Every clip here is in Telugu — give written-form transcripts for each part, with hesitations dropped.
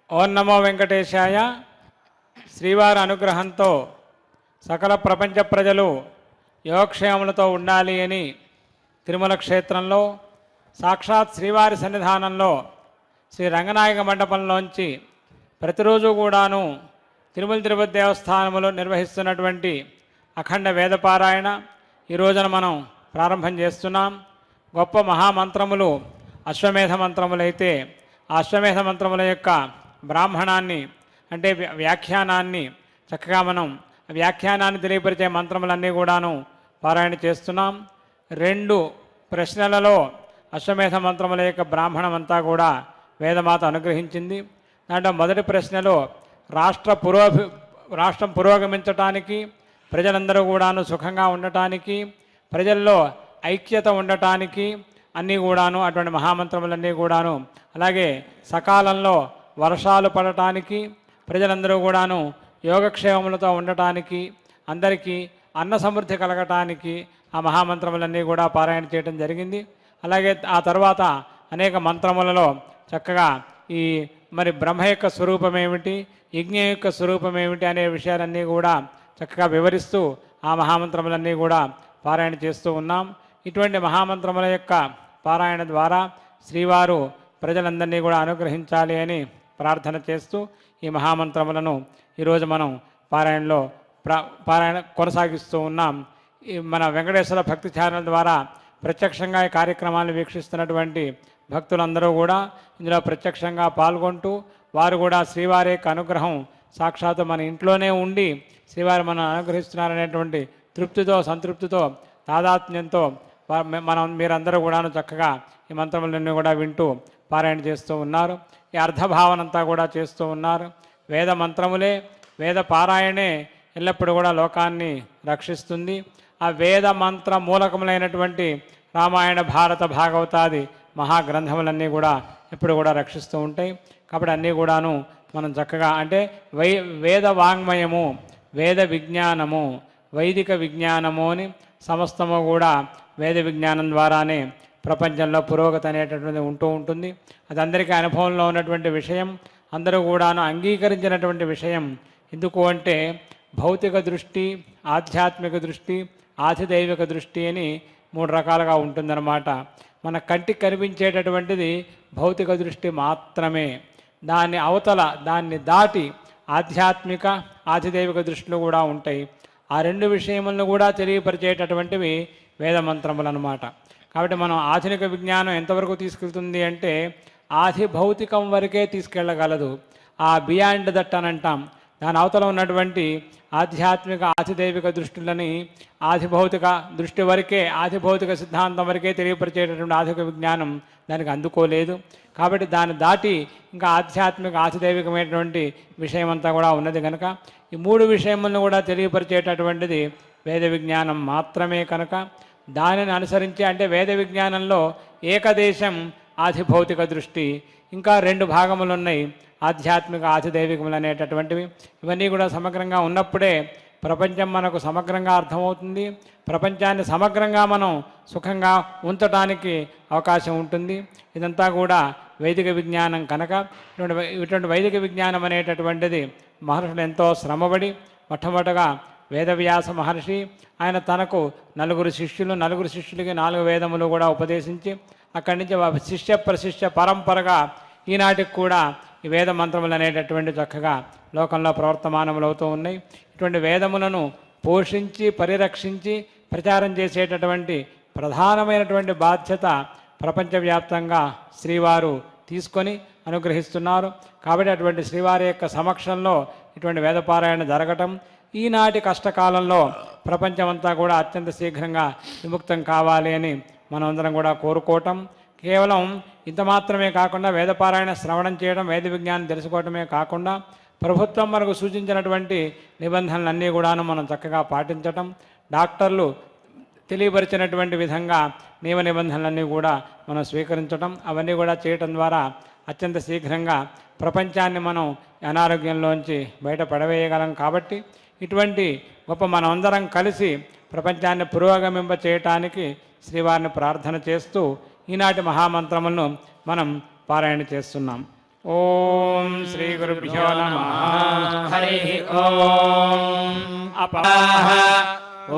ఓం నమో వెంకటేశాయ. శ్రీవారి అనుగ్రహంతో సకల ప్రపంచ ప్రజలు యోగక్షేమములతో ఉండాలి అని తిరుమల క్షేత్రంలో సాక్షాత్ శ్రీవారి సన్నిధానంలో శ్రీ రంగనాయక మండపంలోంచి ప్రతిరోజు కూడాను తిరుమల తిరుపతి దేవస్థానములో నిర్వహిస్తున్నటువంటి అఖండ వేదపారాయణ ఈ రోజున మనం ప్రారంభం చేస్తున్నాం. గొప్ప మహామంత్రములు అశ్వమేధ మంత్రములైతే ఆ అశ్వమేధ మంత్రముల యొక్క బ్రాహ్మణాన్ని అంటే వ్యాఖ్యానాన్ని చక్కగా మనం వ్యాఖ్యానాన్ని తెలియపరిచే మంత్రములన్నీ కూడాను పారాయణ చేస్తున్నాం. 2 ప్రశ్నలలో అశ్వమేధ మంత్రముల యొక్క బ్రాహ్మణం అంతా కూడా వేదమాత అనుగ్రహించింది. దాంట్లో మొదటి ప్రశ్నలో రాష్ట్రం పురోగమించటానికి, ప్రజలందరూ కూడాను సుఖంగా ఉండటానికి, ప్రజల్లో ఐక్యత ఉండటానికి అన్నీ కూడాను అటువంటి మహామంత్రములన్నీ కూడాను, అలాగే సకాలంలో వర్షాలు పడటానికి, ప్రజలందరూ కూడాను యోగక్షేమములతో ఉండటానికి, అందరికీ అన్న సమృద్ధి కలగటానికి ఆ మహామంత్రములన్నీ కూడా పారాయణ చేయడం జరిగింది. అలాగే ఆ తర్వాత అనేక మంత్రములలో చక్కగా ఈ మరి బ్రహ్మ యొక్క స్వరూపం ఏమిటి, యజ్ఞ యొక్క స్వరూపం ఏమిటి అనే విషయాలన్నీ కూడా చక్కగా వివరిస్తూ ఆ మహామంత్రములన్నీ కూడా పారాయణ చేస్తూ ఉన్నాం. ఇటువంటి మహామంత్రముల యొక్క పారాయణ ద్వారా శ్రీవారు ప్రజలందరినీ కూడా అనుగ్రహించాలి అని ప్రార్థన చేస్తూ ఈ మహామంత్రములను ఈరోజు మనం పారాయణ కొనసాగిస్తూ ఉన్నాం. ఈ మన వెంకటేశ్వర భక్తి ఛానల్ ద్వారా ప్రత్యక్షంగా ఈ కార్యక్రమాలను వీక్షిస్తున్నటువంటి భక్తులందరూ కూడా ఇందులో ప్రత్యక్షంగా పాల్గొంటూ వారు కూడా శ్రీవారి యొక్క అనుగ్రహం సాక్షాత్తు మన ఇంట్లోనే ఉండి శ్రీవారు మనం అనుగ్రహిస్తున్నారనేటువంటి తృప్తితో, సంతృప్తితో, తాదాత్మ్యంతో మీరందరూ కూడాను చక్కగా ఈ మంత్రములన్నీ కూడా వింటూ పారాయణ చేస్తూ ఉన్నారు. ఈ అర్థభావనంతా కూడా చేస్తూ ఉన్నారు. వేద మంత్రములే, వేద పారాయణే ఎల్లప్పుడూ కూడా లోకాన్ని రక్షిస్తుంది. ఆ వేద మంత్ర మూలకములైనటువంటి రామాయణ, భారత, భాగవతాది మహాగ్రంథములన్నీ కూడా ఎప్పుడు కూడా రక్షిస్తూ ఉంటాయి. కాబట్టి అన్నీ కూడాను మనం చక్కగా అంటే వేద వాంగ్మయము, వేద విజ్ఞానము, వైదిక విజ్ఞానము అని సమస్తము కూడా వేద విజ్ఞానం ద్వారానే ప్రపంచంలో పురోగతి అనేటటువంటిది ఉంటూ ఉంటుంది. అది అందరికీ అనుభవంలో ఉన్నటువంటి విషయం, అందరూ కూడాను అంగీకరించినటువంటి విషయం. ఎందుకు అంటే భౌతిక దృష్టి, ఆధ్యాత్మిక దృష్టి, ఆధిదైవిక దృష్టి అని 3 రకాలుగా ఉంటుందన్నమాట. మన కంటికి కనిపించేటటువంటిది భౌతిక దృష్టి మాత్రమే. దాన్ని అవతల, దాన్ని దాటి ఆధ్యాత్మిక, ఆధిదైవిక దృష్టిలు కూడా ఉంటాయి. ఆ 2 విషయములను కూడా తెలియపరిచేటటువంటివి వేదమంత్రములు అన్నమాట. కాబట్టి మనం ఆధునిక విజ్ఞానం ఎంతవరకు తీసుకెళ్తుంది అంటే ఆది భౌతికం వరకే తీసుకెళ్ళగలదు. ఆ బియాండ్ దట్ అని అంటాం. దాని అవతల ఉన్నటువంటి ఆధ్యాత్మిక, ఆధిదైవిక దృష్టిలని ఆదిభౌతిక దృష్టి వరకే, ఆదిభౌతిక సిద్ధాంతం వరకే తెలియపరిచేటటువంటి ఆధునిక విజ్ఞానం దానికి అందుకోలేదు. కాబట్టి దాన్ని దాటి ఇంకా ఆధ్యాత్మిక, ఆధిదైవికమైనటువంటి విషయం అంతా కూడా ఉన్నది కనుక ఈ 3 విషయములను కూడా తెలియపరిచేటటువంటిది వేద విజ్ఞానం మాత్రమే కనుక దానిని అనుసరించి అంటే వేద విజ్ఞానంలో ఏకదేశం ఆధిభౌతిక దృష్టి, ఇంకా 2 భాగములు ఉన్నాయి ఆధ్యాత్మిక, ఆధిదైవికములు అనేటటువంటివి. ఇవన్నీ కూడా సమగ్రంగా ఉన్నప్పుడే ప్రపంచం మనకు సమగ్రంగా అర్థమవుతుంది. ప్రపంచాన్ని సమగ్రంగా మనం సుఖంగా ఉంచడానికి అవకాశం ఉంటుంది. ఇదంతా కూడా వైదిక విజ్ఞానం కనుక ఇటువంటి వైదిక విజ్ఞానం అనేటటువంటిది మహర్షులు ఎంతో శ్రమపడి మొట్టమొదటగా వేదవ్యాస మహర్షి ఆయన తనకు 4 శిష్యులకి 4 వేదములు కూడా ఉపదేశించి అక్కడి నుంచి శిష్య ప్రశిష్య పరంపరగా ఈనాటికి కూడా ఈ వేద మంత్రములు అనేటటువంటి చక్కగా లోకంలో ప్రవర్తమానములు అవుతూ ఉన్నాయి. ఇటువంటి వేదములను పోషించి, పరిరక్షించి, ప్రచారం చేసేటటువంటి ప్రధానమైనటువంటి బాధ్యత ప్రపంచవ్యాప్తంగా శ్రీవారు తీసుకొని అనుగ్రహిస్తున్నారు. కాబట్టి అటువంటి శ్రీవారి యొక్క సమక్షంలో ఇటువంటి వేదపారాయణ జరగటం ఈనాటి కష్టకాలంలో ప్రపంచమంతా కూడా అత్యంత శీఘ్రంగా విముక్తం కావాలి అని మనమందరం కూడా కోరుకోవటం. కేవలం ఇంత మాత్రమే కాకుండా వేదపారాయణ శ్రవణం చేయడం, వేద విజ్ఞానం తెలుసుకోవటమే కాకుండా ప్రభుత్వం మనకు సూచించినటువంటి నిబంధనలన్నీ కూడాను మనం చక్కగా పాటించటం, డాక్టర్లు తెలియపరిచినటువంటి విధంగా నియమ నిబంధనలన్నీ కూడా మనం స్వీకరించటం, అవన్నీ కూడా చేయటం ద్వారా అత్యంత శీఘ్రంగా ప్రపంచాన్ని మనం అనారోగ్యంలోంచి బయటపడవేయగలం. కాబట్టి ఇటువంటి గొప్ప మనమందరం కలిసి ప్రపంచాన్ని పురోగమింప చేయటానికి శ్రీవారిని ప్రార్థన చేస్తూ ఈనాటి మహామంత్రములను మనం పారాయణ చేస్తున్నాం. ఓం శ్రీ గురుభ్యో నమః. హరి ఓం. అపాః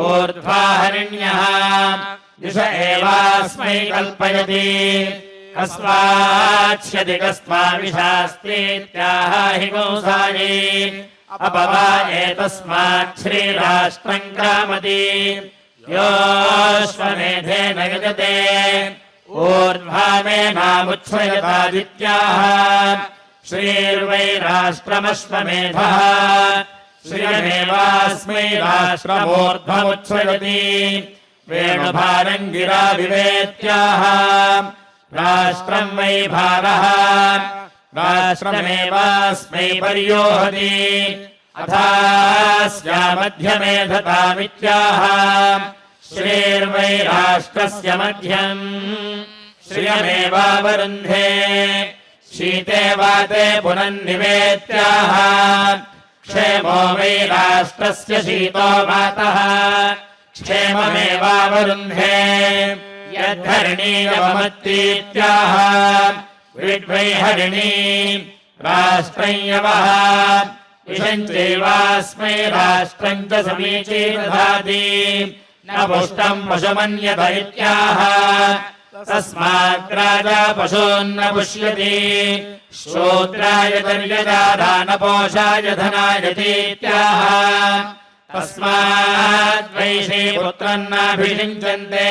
ఊర్ధ్వాహరిణ్యః దిశ ఏవాస్మై కల్పయతి కస్మాచ్యది కస్మావిశాస్త్రీత్యాహ హి కంసాయే అపవా ఏతస్మాత్ శ్రీరాష్ట్రం క్రామతి యోశ్వమేధేన యజతే ఊర్ధ్వామేనాముచ్ఛ్రయతాదిత్యాః శ్రీర్వై రాష్ట్రమశ్వమేధః శ్రియమేవాస్మై రాష్ట్రమూర్ధ్వముచ్ఛ్రయతి వేణుభారంగిరా వివేత్యాః రాష్ట్రం వై భారః రాష్ట్రమేవాస్మై పర్యోహతి అథాస్యామధ్యమేధతామిత్యాః శ్రీర్వై రాష్ట్రస్య మధ్యం శ్రియమేవావరుంధే శీతే వాతే పునన్నివేత్యాః క్షేమో వై రాష్ట్రస్య శీతో వాతః క్షేమమేవావరుంధే యద్ధరణీయవమత్తీత్యాః విద్వై హరిణీ రాష్ట్రం యవః విషం చైవాస్మై రాష్ట్రం చ సమీచీ దధాతి న పుష్టం పశుమన్యత ఇత్యాహ తస్మాత్ రాజా పశూన్న పుష్యతి శూద్రాయ దర్యదానపోషాయ ధనాయతీత్యాహ తస్మాత్ వైశ్రీ పుత్రం నాభిషించంతే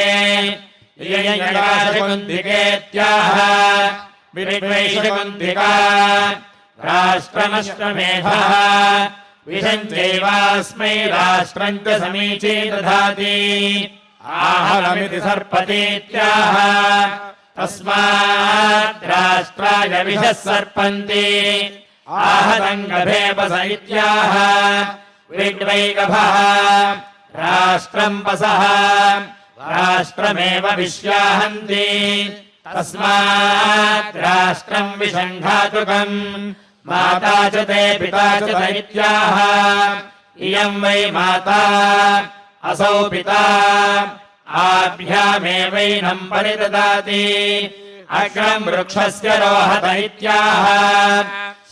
యయయయాశకుంతికేత్యాహ విద్వైషకుంతికా రాష్ట్రమశ్వమేధః విషం చైవాస్మై రాష్ట్రం చ సమీచీ దధాతి ఆహరమితి సర్పతీత్యాహ తస్మాత్ రాష్ట్రాయ విషః సర్పంతి ఆహతం గభేపస ఇత్యాహ విద్వై గభః రాష్ట్రం పసః రాష్ట్రమేవ విశ్యాహంతి తస్మాత్ రాష్ట్రం విషంఘాతుకం మాతా చ తే పితా చ దైత్యాః ఇయం వై మాతా అసౌ పితా ఆభ్యామేవైనం పరిదదాతి అగ్రం వృక్షస్య రోహత ఇత్యాహ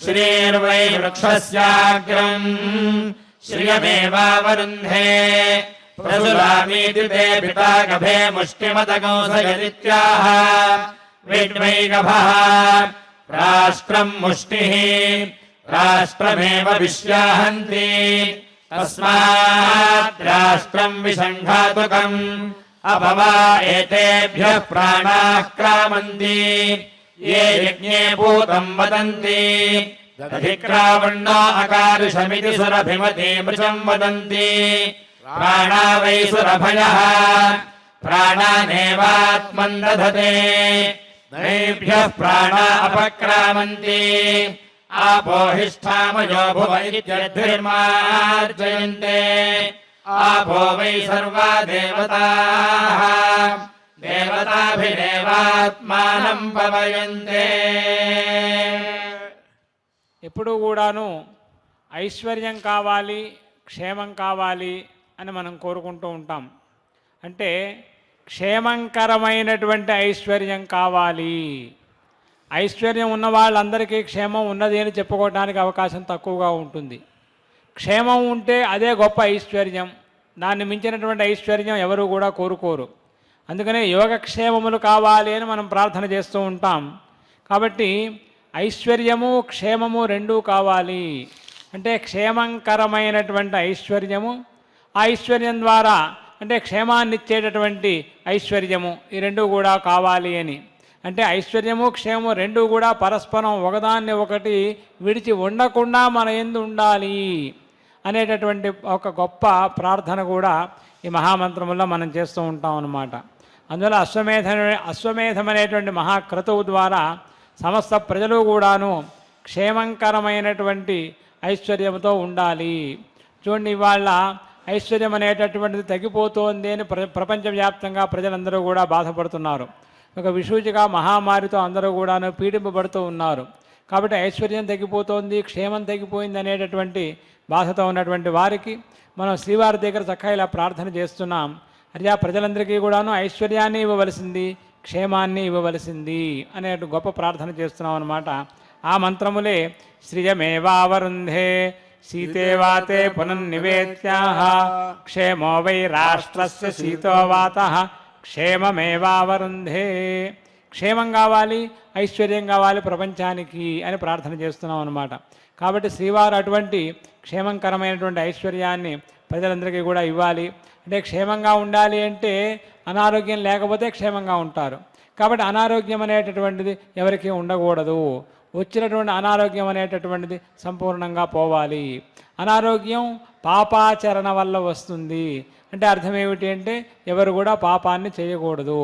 శ్రీర్వై వృక్షస్యాగ్రం శ్రియమేవావరుంధే ప్రసులామీతి తే పితా గభే ముష్టిమతకంసయదిత్యాహ విద్వై గభః రాష్ట్రం ముష్టిః రాష్ట్రమేవ విశ్యాహంతి తస్మాత్ రాష్ట్రం విసంఘాతుకం అపవా ఏతేభ్యః ప్రాణాః క్రామంతి ఏ యజ్ఞే భూతం వదంతి దధిక్రావణ్ణో అకారుషమితి సురభిమతి మృచం వదంతి ప్రాణా వై సురభయః ప్రాణానేవాత్మన్ దధతే నైభ్యః ప్రాణా అపక్రామంతి ఆపోహిష్ఠామయో భువ ఇత్యద్భిర్మార్జయంతే ఆపో వై సర్వా దేవతాః దేవతాభిరేవాత్మానం పవయంతే. ఎప్పుడు కూడాను ఐశ్వర్యం కావాలి, క్షేమం కావాలి అని మనం కోరుకుంటూ ఉంటాం. అంటే క్షేమంకరమైనటువంటి ఐశ్వర్యం కావాలి. ఐశ్వర్యం ఉన్న వాళ్ళందరికీ క్షేమం ఉన్నది అని చెప్పుకోవడానికి అవకాశం తక్కువగా ఉంటుంది. క్షేమం ఉంటే అదే గొప్ప ఐశ్వర్యం. దాన్ని మించినటువంటి ఐశ్వర్యం ఎవరు కూడా కోరుకోరు. అందుకనే యోగక్షేమములు కావాలి అని మనం ప్రార్థన చేస్తూ ఉంటాం. కాబట్టి ఐశ్వర్యము క్షేమము రెండూ కావాలి. అంటే క్షేమంకరమైనటువంటి ఐశ్వర్యము, ఆ ఐశ్వర్యం ద్వారా అంటే క్షేమాన్ని ఇచ్చేటటువంటి ఐశ్వర్యము, ఈ రెండు కూడా కావాలి అని. అంటే ఐశ్వర్యము క్షేమము రెండూ కూడా పరస్పరం ఒకదాన్ని ఒకటి విడిచి ఉండకుండా మన యందు ఉండాలి అనేటటువంటి ఒక గొప్ప ప్రార్థన కూడా ఈ మహామంత్రములో మనం చేస్తూ ఉంటాం అన్నమాట. అందువల్ల అశ్వమేధం అనేటువంటి మహాక్రతువు ద్వారా సమస్త ప్రజలు కూడాను క్షేమంకరమైనటువంటి ఐశ్వర్యంతో ఉండాలి. చూడండి, ఇవాళ ఐశ్వర్యం అనేటటువంటిది తగ్గిపోతోంది అని ప్రపంచవ్యాప్తంగా ప్రజలందరూ కూడా బాధపడుతున్నారు. ఒక విషూచిగా మహామారితో అందరూ కూడాను పీడింపబడుతూ ఉన్నారు. కాబట్టి ఐశ్వర్యం తగ్గిపోతోంది, క్షేమం తగ్గిపోయింది అనేటటువంటి బాధతో ఉన్నటువంటి వారికి మనం శ్రీవారి దగ్గర చక్కగా ఇలా ప్రార్థన చేస్తున్నాం. అయ్యా, ప్రజలందరికీ కూడాను ఐశ్వర్యాన్ని ఇవ్వవలసింది, క్షేమాన్ని ఇవ్వవలసింది అనే గొప్ప ప్రార్థన చేస్తున్నాం అన్నమాట. ఆ మంత్రములే శ్రియమేవావరుంధే శీతేవాతే పునన్నివేత్యాః క్షేమో వై రాష్ట్రస్య శీతో వాతః క్షేమమేవావరుంధే. క్షేమం కావాలి, ఐశ్వర్యం కావాలి ప్రపంచానికి అని ప్రార్థన చేస్తున్నాం అన్నమాట. కాబట్టి శ్రీవారు అటువంటి క్షేమంకరమైనటువంటి ఐశ్వర్యాన్ని ప్రజలందరికీ కూడా ఇవ్వాలి. అంటే క్షేమంగా ఉండాలి అంటే అనారోగ్యం లేకపోతే క్షేమంగా ఉంటారు. కాబట్టి అనారోగ్యం అనేటటువంటిది ఎవరికీ ఉండకూడదు. వచ్చినటువంటి అనారోగ్యం అనేటటువంటిది సంపూర్ణంగా పోవాలి. అనారోగ్యం పాపాచరణ వల్ల వస్తుంది. అంటే అర్థం ఏమిటి అంటే ఎవరు కూడా పాపాన్ని చేయకూడదు.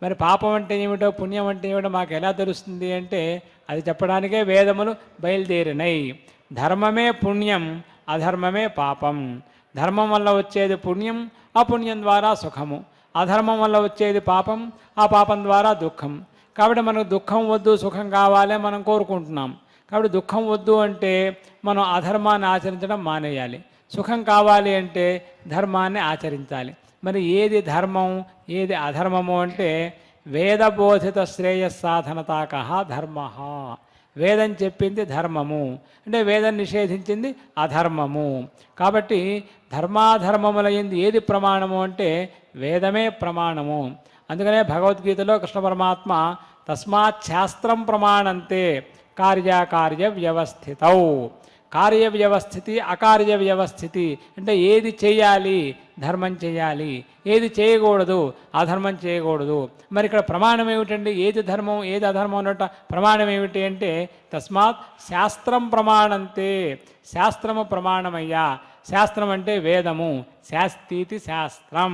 మరి పాపం అంటే ఏమిటో పుణ్యం అంటే ఏమిటో మాకు ఎలా తెలుస్తుంది అంటే అది చెప్పడానికే వేదములు బయలుదేరినాయి. ధర్మమే పుణ్యం, అధర్మమే పాపం. ధర్మం వల్ల వచ్చేది పుణ్యం, ఆ పుణ్యం ద్వారా సుఖము. అధర్మం వల్ల వచ్చేది పాపం, ఆ పాపం ద్వారా దుఃఖం. కాబట్టి మనకు దుఃఖం వద్దు, సుఖం కావాలి మనం కోరుకుంటున్నాం. కాబట్టి దుఃఖం వద్దు అంటే మనం అధర్మాన్ని ఆచరించడం మానేయాలి. సుఖం కావాలి అంటే ధర్మాన్ని ఆచరించాలి. మరి ఏది ధర్మం ఏది అధర్మము అంటే వేదబోధిత శ్రేయస్సాధనతాక ధర్మ. వేదం చెప్పింది ధర్మము అంటే వేదం నిషేధించింది అధర్మము. కాబట్టి ధర్మాధర్మములైంది ఏది ప్రమాణము అంటే వేదమే ప్రమాణము. అందుకనే భగవద్గీతలో కృష్ణ పరమాత్మ తస్మాత్ శాస్త్రం ప్రమాణంతే కార్యకార్య వ్యవస్థితౌ. కార్య వ్యవస్థితి అకార్య వ్యవస్థితి అంటే ఏది చేయాలి ధర్మం చేయాలి, ఏది చేయకూడదు అధర్మం చేయకూడదు. మరి ఇక్కడ ప్రమాణం ఏమిటండి? ఏది ధర్మం ఏది అధర్మం అన్నట్టు ప్రమాణం ఏమిటి అంటే తస్మాత్ శాస్త్రం ప్రమాణంతే. శాస్త్రము ప్రమాణమయ్యా. శాస్త్రం అంటే వేదము, శాస్త్రీతి శాస్త్రం.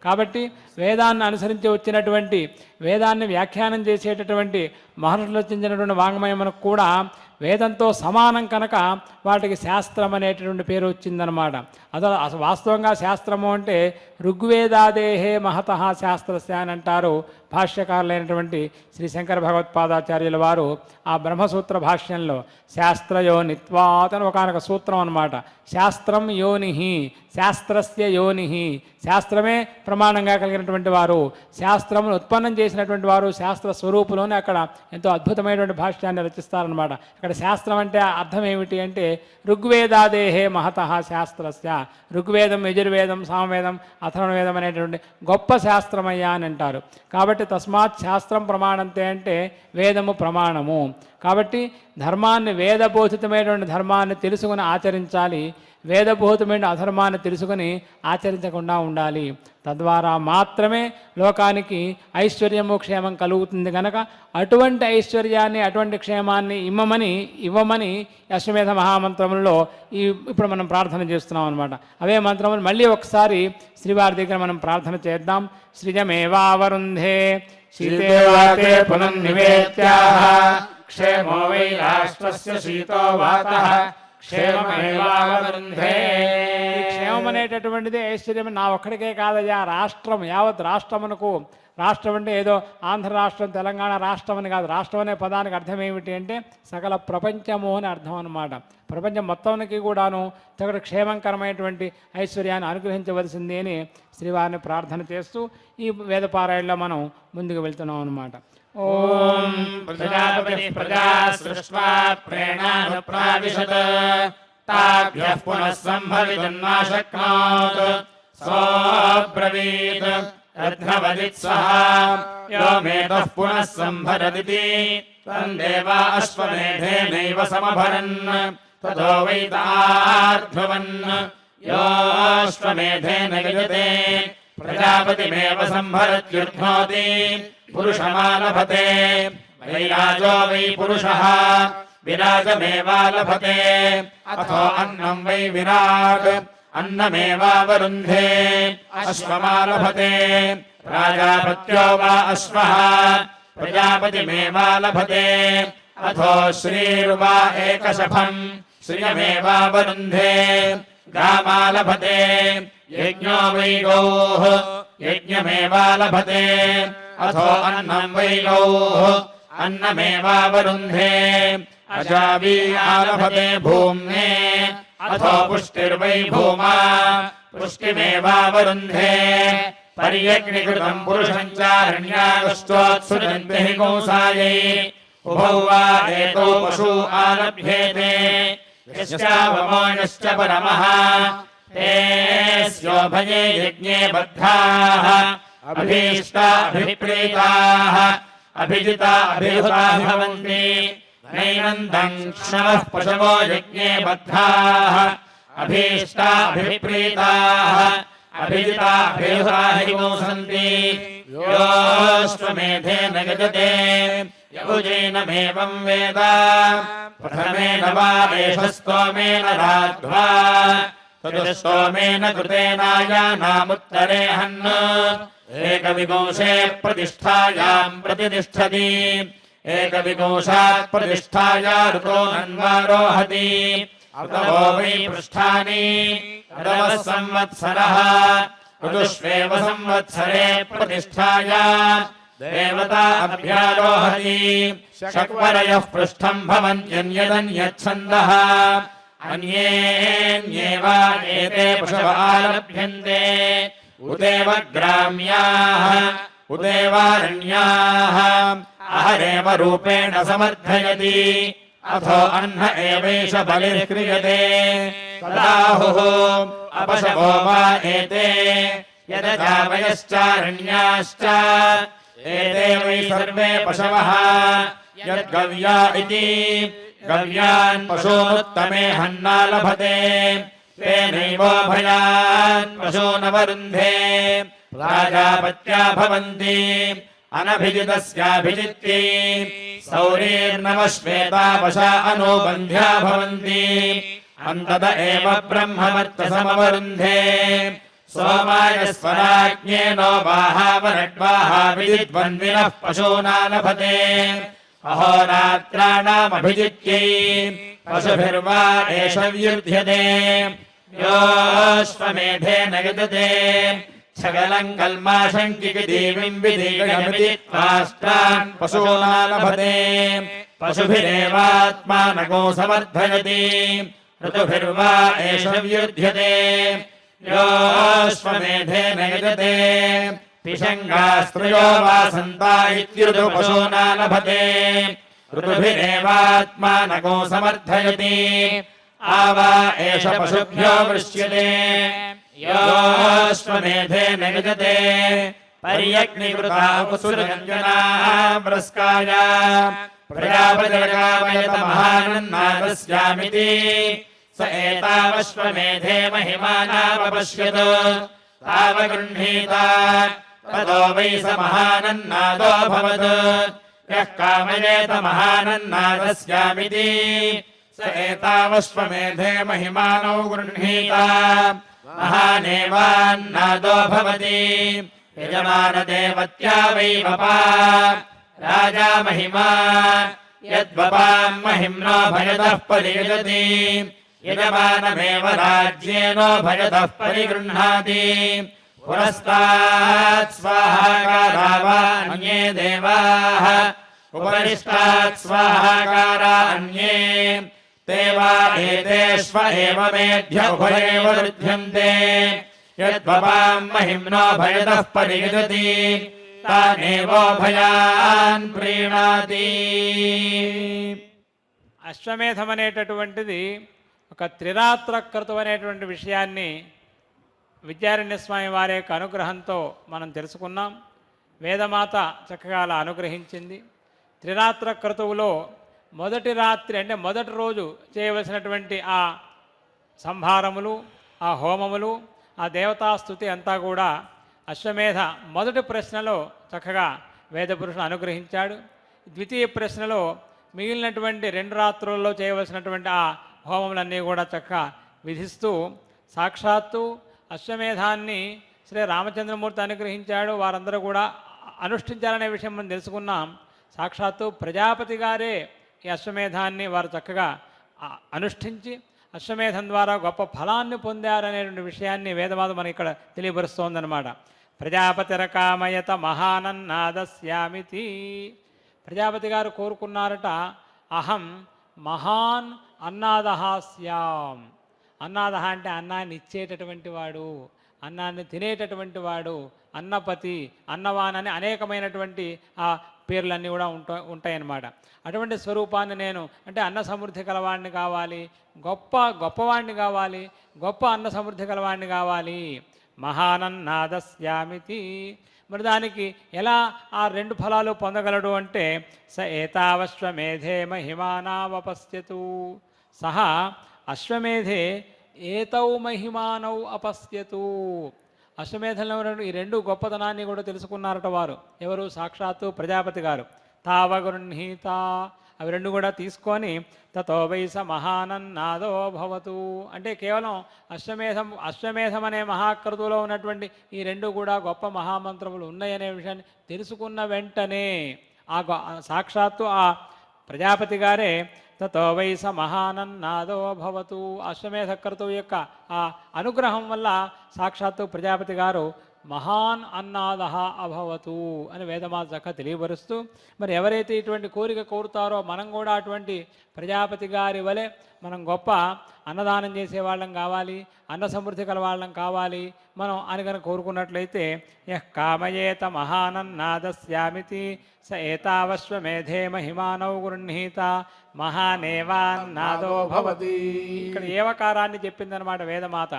కాబట్టి వేదాన్ని అనుసరించి వచ్చినటువంటి వేదాన్ని వ్యాఖ్యానం చేసేటటువంటి మహర్షులు రచించినటువంటి వాంగ్మయం మనకు కూడా వేదంతో సమానం కనుక వాటికి శాస్త్రం అనేటటువంటి పేరు వచ్చిందనమాట. అసలు వాస్తవంగా శాస్త్రము అంటే ఋగ్వేదాదేహే మహతః శాస్త్రస్య అని అంటారు భాష్యకారులైనటువంటి శ్రీ శంకర భగవత్పాదాచార్యుల వారు. ఆ బ్రహ్మసూత్ర భాష్యంలో శాస్త్రయోనిత్వాత్ అని ఒకనొక సూత్రం అన్నమాట. శాస్త్రం యోని, శాస్త్రస్య యోని. శాస్త్రమే ప్రమాణంగా కలిగినటువంటి వారు, శాస్త్రమును ఉత్పన్నం చేసినటువంటి వారు శాస్త్ర స్వరూపులోనే అక్కడ ఎంతో అద్భుతమైనటువంటి భాష్యాన్ని రచిస్తారనమాట. ఇక్కడ శాస్త్రం అంటే అర్థం ఏమిటి అంటే ఋగ్వేదాదేహే మహతః శాస్త్రస్య. ఋగ్వేదం, యజుర్వేదం, సామవేదం, అథర్వవేదం అనేటువంటి గొప్ప శాస్త్రమయ్యా అని అంటారు. కాబట్టి తస్మాత్ శాస్త్రం ప్రమాణంతే అంటే వేదము ప్రమాణము. కాబట్టి ధర్మాన్ని వేదబోధితమైనటువంటి ధర్మాన్ని తెలుసుకుని ఆచరించాలి, వేదబోధమైన అధర్మాన్ని తెలుసుకొని ఆచరించకుండా ఉండాలి. తద్వారా మాత్రమే లోకానికి ఐశ్వర్యము క్షేమం కలుగుతుంది. కనుక అటువంటి ఐశ్వర్యాన్ని అటువంటి క్షేమాన్ని ఇవ్వమని అశ్వమేధ మహామంత్రములలో ఇప్పుడు మనం ప్రార్థన చేస్తున్నాం అనమాట. అవే మంత్రములు మళ్ళీ ఒకసారి శ్రీవారి దగ్గర మనం ప్రార్థన చేద్దాం. సృజమేవావరుంధే శీతేవాతే పునన్నివేత్యాః క్షేమో వై రాష్ట్రస్య శీతో వాతః క్షేమమేవావరుంధే. ఈ క్షేమం అనేటటువంటిది ఐశ్వర్యం నా ఒక్కడికే కాదయ్యా, రాష్ట్రం యావత్ రాష్ట్రమునకు. రాష్ట్రం అంటే ఏదో ఆంధ్ర రాష్ట్రం తెలంగాణ రాష్ట్రం అని కాదు. రాష్ట్రం అనే పదానికి అర్థం ఏమిటి అంటే సకల ప్రపంచము అని అర్థం అన్నమాట. ప్రపంచం మొత్తానికి కూడాను చక్కటి క్షేమంకరమైనటువంటి ఐశ్వర్యాన్ని అనుగ్రహించవలసింది అని శ్రీవారిని ప్రార్థన చేస్తూ ఈ వేదపారాయణలో మనం ముందుకు వెళ్తున్నాం అన్నమాట. ఓం ప్రజాపతి ప్రజా సృష్ట్వా ప్రేణానుప్రావిశత్ తాభ్యః పునః సంభవితున్నాశక్నోత్ సోబ్రవీత్ రత్నవదిత్సః యో మేతః పునః సంభరదితి తం దేవా అశ్వమేధేనైవ సమభరన్ తతో వైతార్థవన్ యో అశ్వమేధేన యజతే ప్రజాపతిమేవ సంభరత్యుర్ధ్నోతి పురుషమాలభతే వైరాజో వై పురుషః విరాజమేవాలభతే అథో అన్నం వై విరాట్ అన్నమేవావరుంధే అశ్వమాలభతే రాజాపత్యో వా అశ్వః ప్రజాపతిమేవాలభతే అథో శ్రీర్వా ఏకశఫం శ్రియమేవావరుంధే గామాలభతే యజ్ఞో వై గౌః యజ్ఞమేవాలభతే అథో అన్నం వై గౌః అన్నమేవావరుంధే అజావీ ఆలభతే భూమ్నే అథో పుష్టిర్వై భూమా పుష్టిమేవావరుంధే పర్యగ్నికృతం పురుషం చారణ్యాగశ్చోత్సృజంతి హి కంసాయై उभौ वा एतौ पशू आरभ्येते यश्चावमो यश्च परमः तेऽस्योभये यज्ञे बद्धाः अभीष्टा अभिप्रीताः अभिजिता अभिहुता भवन्ति नैनन्दं क्षणः पशवो यज्ञे बद्धाः अभीष्टा अभिप्रीताः अभिजिता अभिहुता हिमो सन्ति योऽश्वमेधेन यजते ययुजेनमेवं वेद प्रथमेन वा एष स्तोमेन राध्वा तदुस्तोमेन कृतेनायानामुत्तरे हन् एकविगोषे प्रतिष्ठायां प्रतिष्ठति एकविगोषात् प्रतिष्ठाया ऋतो नन्वारोहति ऋतवो वै पृष्ठानि ऋतवः संवत्सरः ऋतुष्वेव संवत्सरे प्रतिष्ठाया देवता अभ्यारोहति शक्वरयः पृष्ठम् भवन्त्यन्यदन्यच्छन्दः अन्येऽन्येव एते पशव आरभ्यन्ते उदेव ग्राम्याः उदेवारण्याः अहरेव रूपेण समर्थयति अथो अह्न एवैष बलिर्क्रियते तदाहुः अपशवो वा एते यदजावयश्चारण्याश्च एते वै सर्वे पशवः यद्गव्या इति गव्यान् पशूनुत्तमे हन्ना लभते तेनैवोभयान् पशूनवरुन्धे प्राजापत्या भवन्ति अनभिजितस्याभिजित्यै सौरीर्नवश्वेता वशा अनुबन्ध्या भवन्ति अन्तत एव ब्रह्मवर्चसमवरुन्धे सोमाय स्वराज्ञेनो बाहावरड्वाहा विदिद्वन्विनः पशूना लभते अहोरात्राणामभिजित्यै पशुभिर्वा एष व्युध्यते योऽश्वमेधेन यजते छगलं कल्माशङ्किदेवीं विदीगणमिति त्वाष्ट्रान् पशूना लभते पशुभिरेवात्मानको समर्थयति ऋतुभिर्वा एष व्युध्यते योऽश्वमेधेन यजते पिशङ्गास्त्रयो वा सन्ता इत्युपशूना लभते ऋतुभिरेवात्मानको समर्थयति आवा एष पशुभ्यो वृष्यते योऽश्वमेधेन यजते पर्यग्निकृता कुसुरञ्जनाव्रस्काय प्रजापतिर्गामयतमहानन्नादस्यामिति स एतावश्वमेधे महिमानावपश्यत् तावगृह्णीत ततो वै स महानन्नादोऽभवत् यः कामयेत महानन्नादस्यामिति स एतावश्वमेधे महिमानौ गृह्णीत महानेवान्नादो भवति यजमानदेवत्या वै वपा राजा महिमा यद्वपाम् महिम्नो भयतः परियजति यजमानमेव राज्येनो भयतः परिगृह्णाति पुरस्तात् स्वाहाकारा वा अन्ये देवाः उपरिष्टात् स्वाहाकारा अन्ये ते वा एतेष्व एव मेध्य उभयेव वृध्यन्ते यद्वपाम् महिम्नो भयतः परियजति तानेवोभयान् प्रीणाति. అశ్వమేధం అనేటటువంటిది ఒక త్రిరాత్ర క్రతువు అనేటువంటి విషయాన్ని విద్యారణ్య స్వామి వారి యొక్క అనుగ్రహంతో మనం తెలుసుకున్నాం. వేదమాత చక్కగా అలా అనుగ్రహించింది. త్రిరాత్ర క్రతువులో మొదటి రాత్రి అంటే మొదటి రోజు చేయవలసినటువంటి ఆ సంహారములు, ఆ హోమములు, ఆ దేవతాస్తుతి అంతా కూడా అశ్వమేధ మొదటి ప్రశ్నలో చక్కగా వేదపురుషుడు అనుగ్రహించాడు. ద్వితీయ ప్రశ్నలో మిగిలినటువంటి 2 రాత్రుల్లో చేయవలసినటువంటి ఆ హోమములన్నీ కూడా చక్కగా విధిస్తూ సాక్షాత్తు అశ్వమేధాన్ని శ్రీ రామచంద్రమూర్తి అనుగ్రహించాడు. వారందరూ కూడా అనుష్ఠించాలనే విషయం మనం తెలుసుకున్నాం. సాక్షాత్తు ప్రజాపతి గారే ఈ అశ్వమేధాన్ని వారు చక్కగా అనుష్ఠించి అశ్వమేధం ద్వారా గొప్ప ఫలాన్ని పొందారనేటువంటి విషయాన్ని వేదమాత మనకి ఇక్కడ తెలియపరుస్తోందన్నమాట. ప్రజాపతిరకామయత మహానన్నాదస్యామితి. ప్రజాపతి గారు కోరుకున్నారట, అహం మహాన్ అన్నాదః స్యాం. అన్నాదః అంటే అన్నాన్ని ఇచ్చేటటువంటి వాడు, అన్నాన్ని తినేటటువంటి వాడు, అన్నపతి, అన్నవాన్ అని అనేకమైనటువంటి ఆ పేర్లన్నీ కూడా ఉంటాయన్నమాట. అటువంటి స్వరూపాన్ని నేను అంటే అన్న సమృద్ధి కలవాడిని కావాలి, గొప్పవాడిని కావాలి, గొప్ప అన్న సమృద్ధి కలవాడిని కావాలి. మహానన్నాదస్యామితి. మరి దానికి ఎలా ఆ రెండు ఫలాలు పొందగలడు అంటే స ఏతావశ్వమేధే మహిమానావపశ్యతు. సహా అశ్వమేధే ఏతౌ మహిమానౌ అపశ్యతు. అశ్వమేధంలో ఈ రెండు గొప్పతనాన్ని కూడా తెలుసుకున్నారట వారు. ఎవరు? సాక్షాత్తు ప్రజాపతి గారు. తావగృహీత, అవి రెండు కూడా తీసుకొని తతో వైస మహానన్నాదో భవతు అంటే కేవలం అశ్వమేధం అనే మహాకృతులో ఉన్నటువంటి ఈ రెండు కూడా గొప్ప మహామంత్రములు ఉన్నాయనే విషయాన్ని తెలుసుకున్న వెంటనే సాక్షాత్తు ఆ ప్రజాపతి గారే తతో వైస మహానన్నాదో భవతు. అశ్వమేధ క్రతువు యొక్క ఆ అనుగ్రహం వల్ల సాక్షాత్తు ప్రజాపతి గారు మహాన్ అన్నాద అభవతు అని వేదమాత చక్క తెలియపరుస్తూ, మరి ఎవరైతే ఇటువంటి కోరిక కోరుతారో మనం కూడా అటువంటి ప్రజాపతి గారి వలె మనం గొప్ప అన్నదానం చేసేవాళ్ళం కావాలి, అన్న సమృద్ధి కలవాళ్ళం కావాలి మనం అని కనుక కోరుకున్నట్లయితే యః కామయేత మహానన్నాదస్యామితి స ఏతావశ్వమేధే మహిమానౌ గృహీత మహానేవాన్నాదో భవతి. ఇక్కడ ఏవకారాన్ని చెప్పిందనమాట వేదమాత.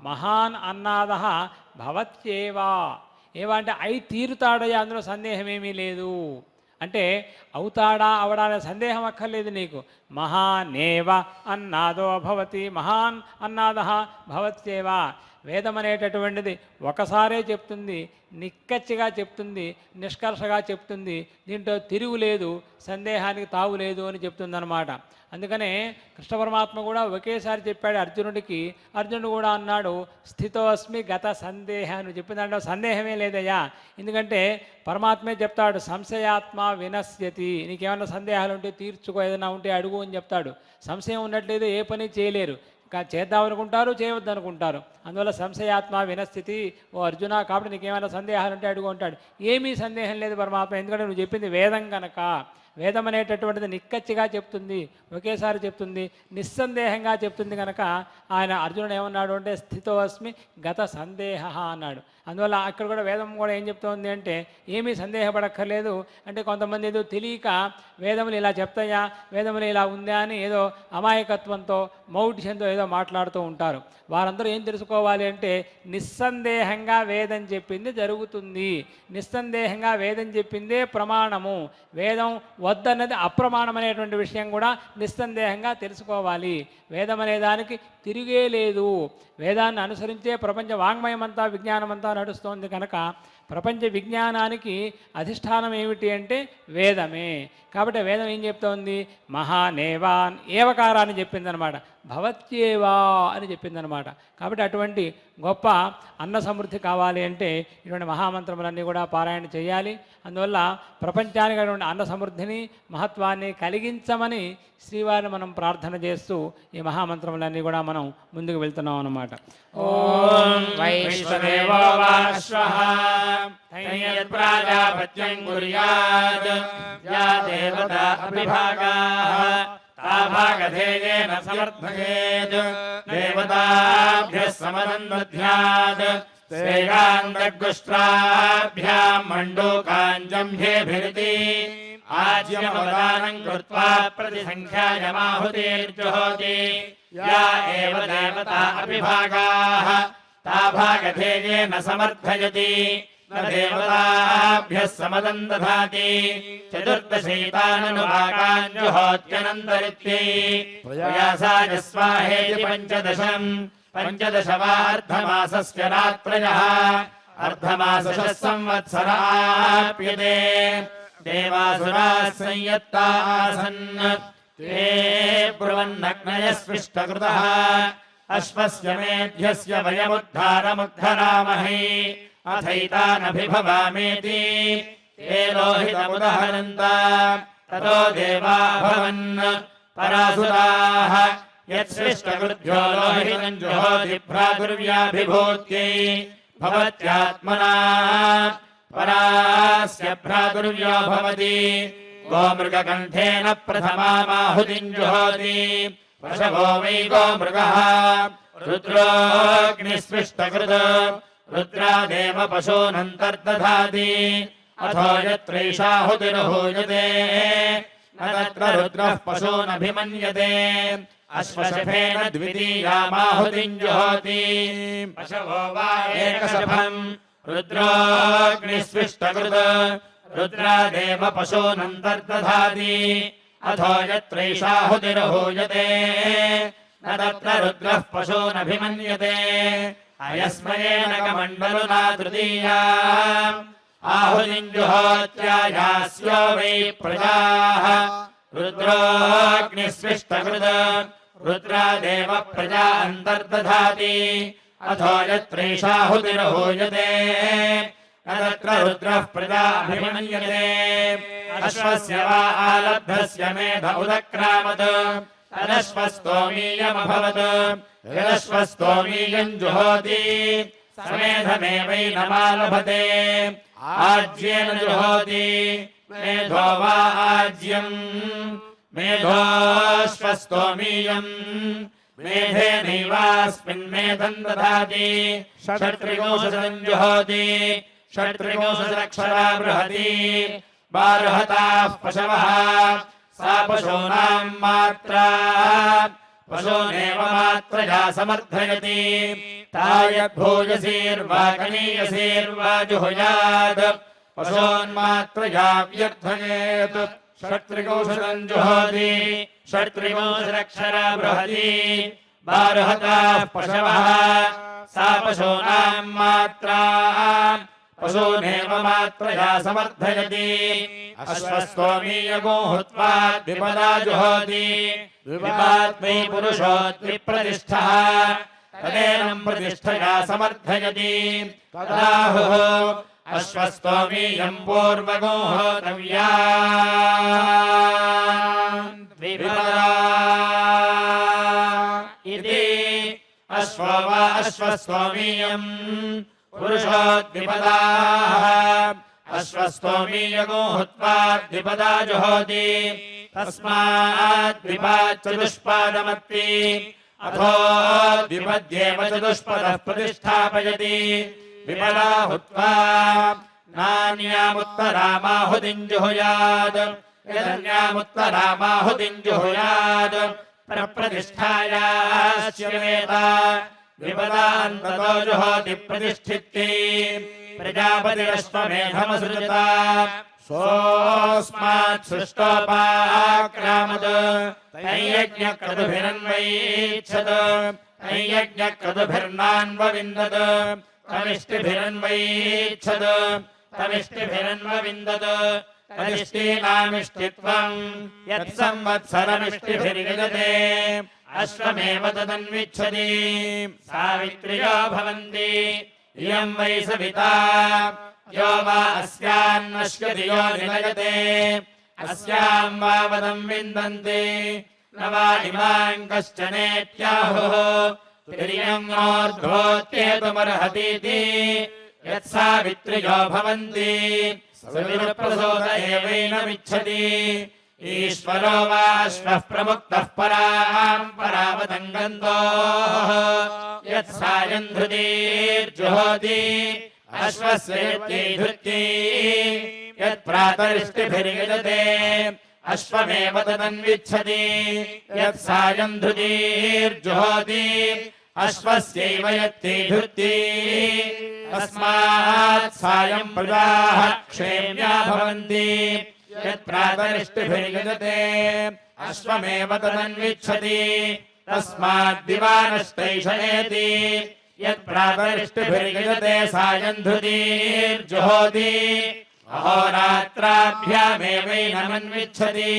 మహాన్ అన్నాద భవత్యేవా. ఏవా అంటే అయి తీరుతాడయ్యా, అందులో సందేహం ఏమీ లేదు. అంటే అవుతాడా అవడా అనే సందేహం అక్కర్లేదు నీకు. మహానేవ అన్నాదో భవతి, మహాన్ అన్నాద భవత్యేవా. వేదం అనేటటువంటిది ఒకసారే చెప్తుంది, నిక్కచ్చిగా చెప్తుంది, నిష్కర్షగా చెప్తుంది. దీంట్లో తిరుగులేదు, సందేహానికి తావు లేదు అని చెప్తుందన్నమాట. అందుకనే కృష్ణ పరమాత్మ కూడా ఒకేసారి చెప్పాడు అర్జునుడికి. అర్జునుడు కూడా అన్నాడు స్థితోస్మి గత సందేహాన్ని చెప్పిన దాంట్లో సందేహమే లేదయ్యా. ఎందుకంటే పరమాత్మే చెప్తాడు సంశయాత్మ వినశ్యతి. నీకేమైనా సందేహాలు ఉంటే తీర్చుకో, ఏదైనా ఉంటే అడుగు అని చెప్తాడు. సంశయం ఉన్నట్లయితే ఏ పని చేయలేరు, చేద్దామనుకుంటారు, చేయవద్దనుకుంటారు. అందువల్ల సంశయాత్మ వినస్థితి ఓ అర్జున. కాబట్టి నీకేమైనా సందేహాలు ఉంటే అడుగు అంటాడు. ఏమీ సందేహం లేదు పరమాత్మ, ఎందుకంటే నువ్వు చెప్పింది వేదం కనుక. వేదం అనేటటువంటిది నిక్కచ్చిగా చెప్తుంది, ఒకేసారి చెప్తుంది, నిస్సందేహంగా చెప్తుంది కనుక ఆయన అర్జునుడు ఏమన్నాడు అంటే స్థితో అస్మి గత సందేహ అన్నాడు. అందువల్ల అక్కడ కూడా వేదం కూడా ఏం చెప్తోంది అంటే ఏమీ సందేహపడక్కర్లేదు. అంటే కొంతమంది ఏదో తెలియక వేదములు ఇలా చెప్తాయా, వేదములు ఇలా ఉందా అని ఏదో అమాయకత్వంతో మౌఢ్యంతో ఏదో మాట్లాడుతూ ఉంటారు. వారందరూ ఏం తెలుసుకోవాలి అంటే నిస్సందేహంగా వేదం చెప్పింది జరుగుతుంది, నిస్సందేహంగా వేదం చెప్పిందే ప్రమాణము. వేదం వద్దన్నది అప్రమాణం అనేటువంటి విషయం కూడా నిస్సందేహంగా తెలుసుకోవాలి. వేదం అనే దానికి తిరిగే లేదు. వేదాన్ని అనుసరించే ప్రపంచ వాంగ్మయమంతా విజ్ఞానమంతా నడుస్తోంది కనుక ప్రపంచ విజ్ఞానానికి అధిష్టానం ఏమిటి అంటే వేదమే. కాబట్టి వేదం ఏం చెప్తోంది? మహానేవాన్ ఏవకారాన్ని చెప్పిందనమాట, భవత్యేవా అని చెప్పిందనమాట. కాబట్టి అటువంటి గొప్ప అన్న సమృద్ధి కావాలి అంటే ఇటువంటి మహామంత్రములన్నీ కూడా పారాయణ చేయాలి. అందువల్ల ప్రపంచానికి అటువంటి అన్న సమృద్ధిని మహత్వాన్ని కలిగించమని శ్రీవారిని మనం ప్రార్థన చేస్తూ ఈ మహామంత్రములన్నీ కూడా మనం ముందుకు వెళ్తున్నాం అన్నమాట. ఓం వైశ్వదేవో వాశ్వః తయ్యత్ ప్రాజాపత్యం కుర్యాత్ యా దేవతా అభిభాగాః తాభాగధేయేన సమర్థయేత్ దేవతాభ్యః సమదన్వధ్యాత్ శ్రేయాందగ్గుష్ట్రాభ్యాం మండూకాంజంభ్యేభిరితి ఆజ్యమవదానం కృత్వా ప్రతిసంఖ్యాయమాహుతిర్జుహోతి యా ఏవ దేవతా అభిభాగాః తాభాగధేయేన సమర్థయతి న దేవతాభ్యః సమదం దధాతి చతుర్దశైతాననుభాగాన్జుహోత్యనంతరిత్యై ప్రయాసాయ స్వాహేతి పంచదశ వా అర్ధమాసస్య రాత్రయః అర్ధమాసః సంవత్సరాప్యతే దేవాసురాः సంయత్తాసన్ తే బ్రువన్నగ్నయస్పృష్టకృతः అశ్వస్య మేధ్యస్య వయముద్ధారముద్ధరామహే అథైతానభిభవామేతి తే లోహితముదహనంత తతో దేవాభవన్ పరాసురాः యత్సృష్టకృద్భ్యో లోహితం జుహోతి భ్రాతుర్వ్యాభిభూత్యై భవత్యాత్మనా పరాస్య భ్రాతుర్వ్యో భవతి గోమృగకంఠేన ప్రథమామాహుతిం జుహోతి పశవో వై గోమృగः రుద్రోగ్నిస్పృష్టకృత్ रुद्रादेव पशूनन्तर्दधाति अथो यत्रैषाहुतिर्हूयते न तत्र रुद्रः पशूनभिमन्यते अश्वशफेन द्वितीयामाहुतिं जुहोति पशवो वा एकशफम् रुद्राग्निस्विष्टकृत् रुद्रादेव पशूनन्तर्दधाति अथो यत्रैषाहुतिर्हूयते न तत्र रुद्रः पशूनभिमन्यते अयस्मयेनकमण्डलुना तृतीया आहुतिं जुहोत्यायास्यो वै प्रजाः रुद्राग्निस्विष्टकृत् रुद्रादेव प्रजा अन्तर्दधाति अथो यत्रैषाहुतिर्हूयते न तत्र रुद्रः प्रजाभिमन्यते अश्वस्य वा आलब्धस्य मेध उदक्रामत् तदश्वस्तोमीयमभवत् यदश्वस्तोमीयम् जुहोति समेधमेवैनमालभते आज्येन जुहोति मेधो वा आज्यम् मेधोऽश्वस्तोमीयम् मेधेनैवास्मिन्मेधम् दधाति षट्त्रिकोशम् जुहोति षट्त्रिकोशदक्षरा बृहती बार्हताः पशवः सा पशूनाम् मात्रा पशूनेव मात्रया समर्थयति तायद्भूयसीर्वा कनीयसीर्वा जुहुयात् पशून्मात्रया व्यर्थयेत् षट्त्रिकोशम् जुहोति षट्त्रिकोशदक्षरा बृहती बार्हताः पशवः सा पशूनाम् मात्रा पशूनेव मात्रया समर्थयति अश्वस्तोमीयगो हुत्वा द्विपदा जुहोति द्विपाद्वै पुरुषो द्विप्रतिष्ठः तदेनं प्रतिष्ठया समर्थयति तदाहुः अश्वस्तोमीयम् पूर्वगो होतव्या द्विपदा इति अश्वो वा अश्वस्तोमीयम् पुरुषो द्विपदाः अश्वस्तोमीयगो हुत्वा द्विपदा जुहोति तस्मात् द्विपात् चतुष्पादमत्ति अथो द्विपद्येव चतुष्पदः प्रतिष्ठापयति विपदा हुत्वा नान्यामुत्तरामाहुतिं जुहुयात् यदन्यामुत्तरामाहुतिं जुहुयात् प्रप्रतिष्ठायाश्चेत विपदान्ततो जुहोति प्रतिष्ठित्यै प्रजापतिरश्वमेधमसृजता सोऽस्मात् सृष्टोपाक्रामत् तैयज्ञक्रतुभिरन्वैच्छत् तैयज्ञक्रतुभिर्नान्वविन्दत् तमिष्टिभिरन्वैच्छत् तमिष्टिभिरन्वविन्दत् तदिष्टीनामिष्टित्वम् यत्संवत्सरमिष्टिभिर्यजते अश्वमेव तदन्विच्छति सावित्र्यो भवन्ति इयम् वै सविता यो वा अस्यान्नश्यति यो निलयते अस्याम् वा वदम् विन्दन्ति न वा इमाम् कश्चनेत्याहुः तिर्यम् नोर्ध्वोत्येतुमर्हतीति यत्सावित्र्यो भवन्ति सविरुप्रसूत एवैनमिच्छति ईश्वरो वा अश्वः प्रमुक्तः पराम् परावतङ्गन्तोः यत्सायम् धृतीर्जुहोति अश्वस्य यत्यैधृत्यै यत्प्रातरिष्टिभिर्यजते अश्वमेव तदन्विच्छति यत्सायम् धृतीर्जुहोति अश्वस्यैव यत्यैधृत्यै तस्मात् सायम् प्रजाः क्षेम्या भवन्ति यत्प्रातरिष्टिभिर्यजते अश्वमेव तदन्विच्छति तस्मात् दिवानष्टैषयेति यत्प्रातरिष्टिभिर्यजते सायम् धृतीर्जुहोति अहोरात्राभ्यामेवैनमन्विच्छति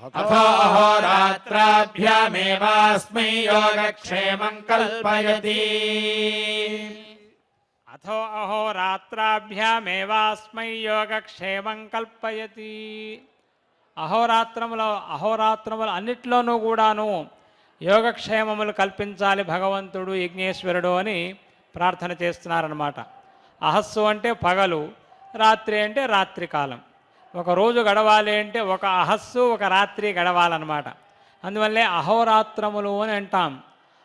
अथो अहोरात्राभ्यामेवास्मै योगक्षेमम् कल्पयति अथो अहोरात्राभ्यामेवास्मै योगक्षేమం కల్పయతి. అహోరాత్రములు అన్నిట్లోనూ కూడాను యోగక్షేమములు కల్పించాలి భగవంతుడు యజ్ఞేశ్వరుడు అని ప్రార్థన చేస్తున్నారన్నమాట. అహస్సు అంటే పగలు, రాత్రి అంటే రాత్రి కాలం. ఒక రోజు గడవాలి అంటే ఒక అహస్సు ఒక రాత్రి గడవాలన్నమాట. అందువల్లే అహోరాత్రములు అని అంటాం.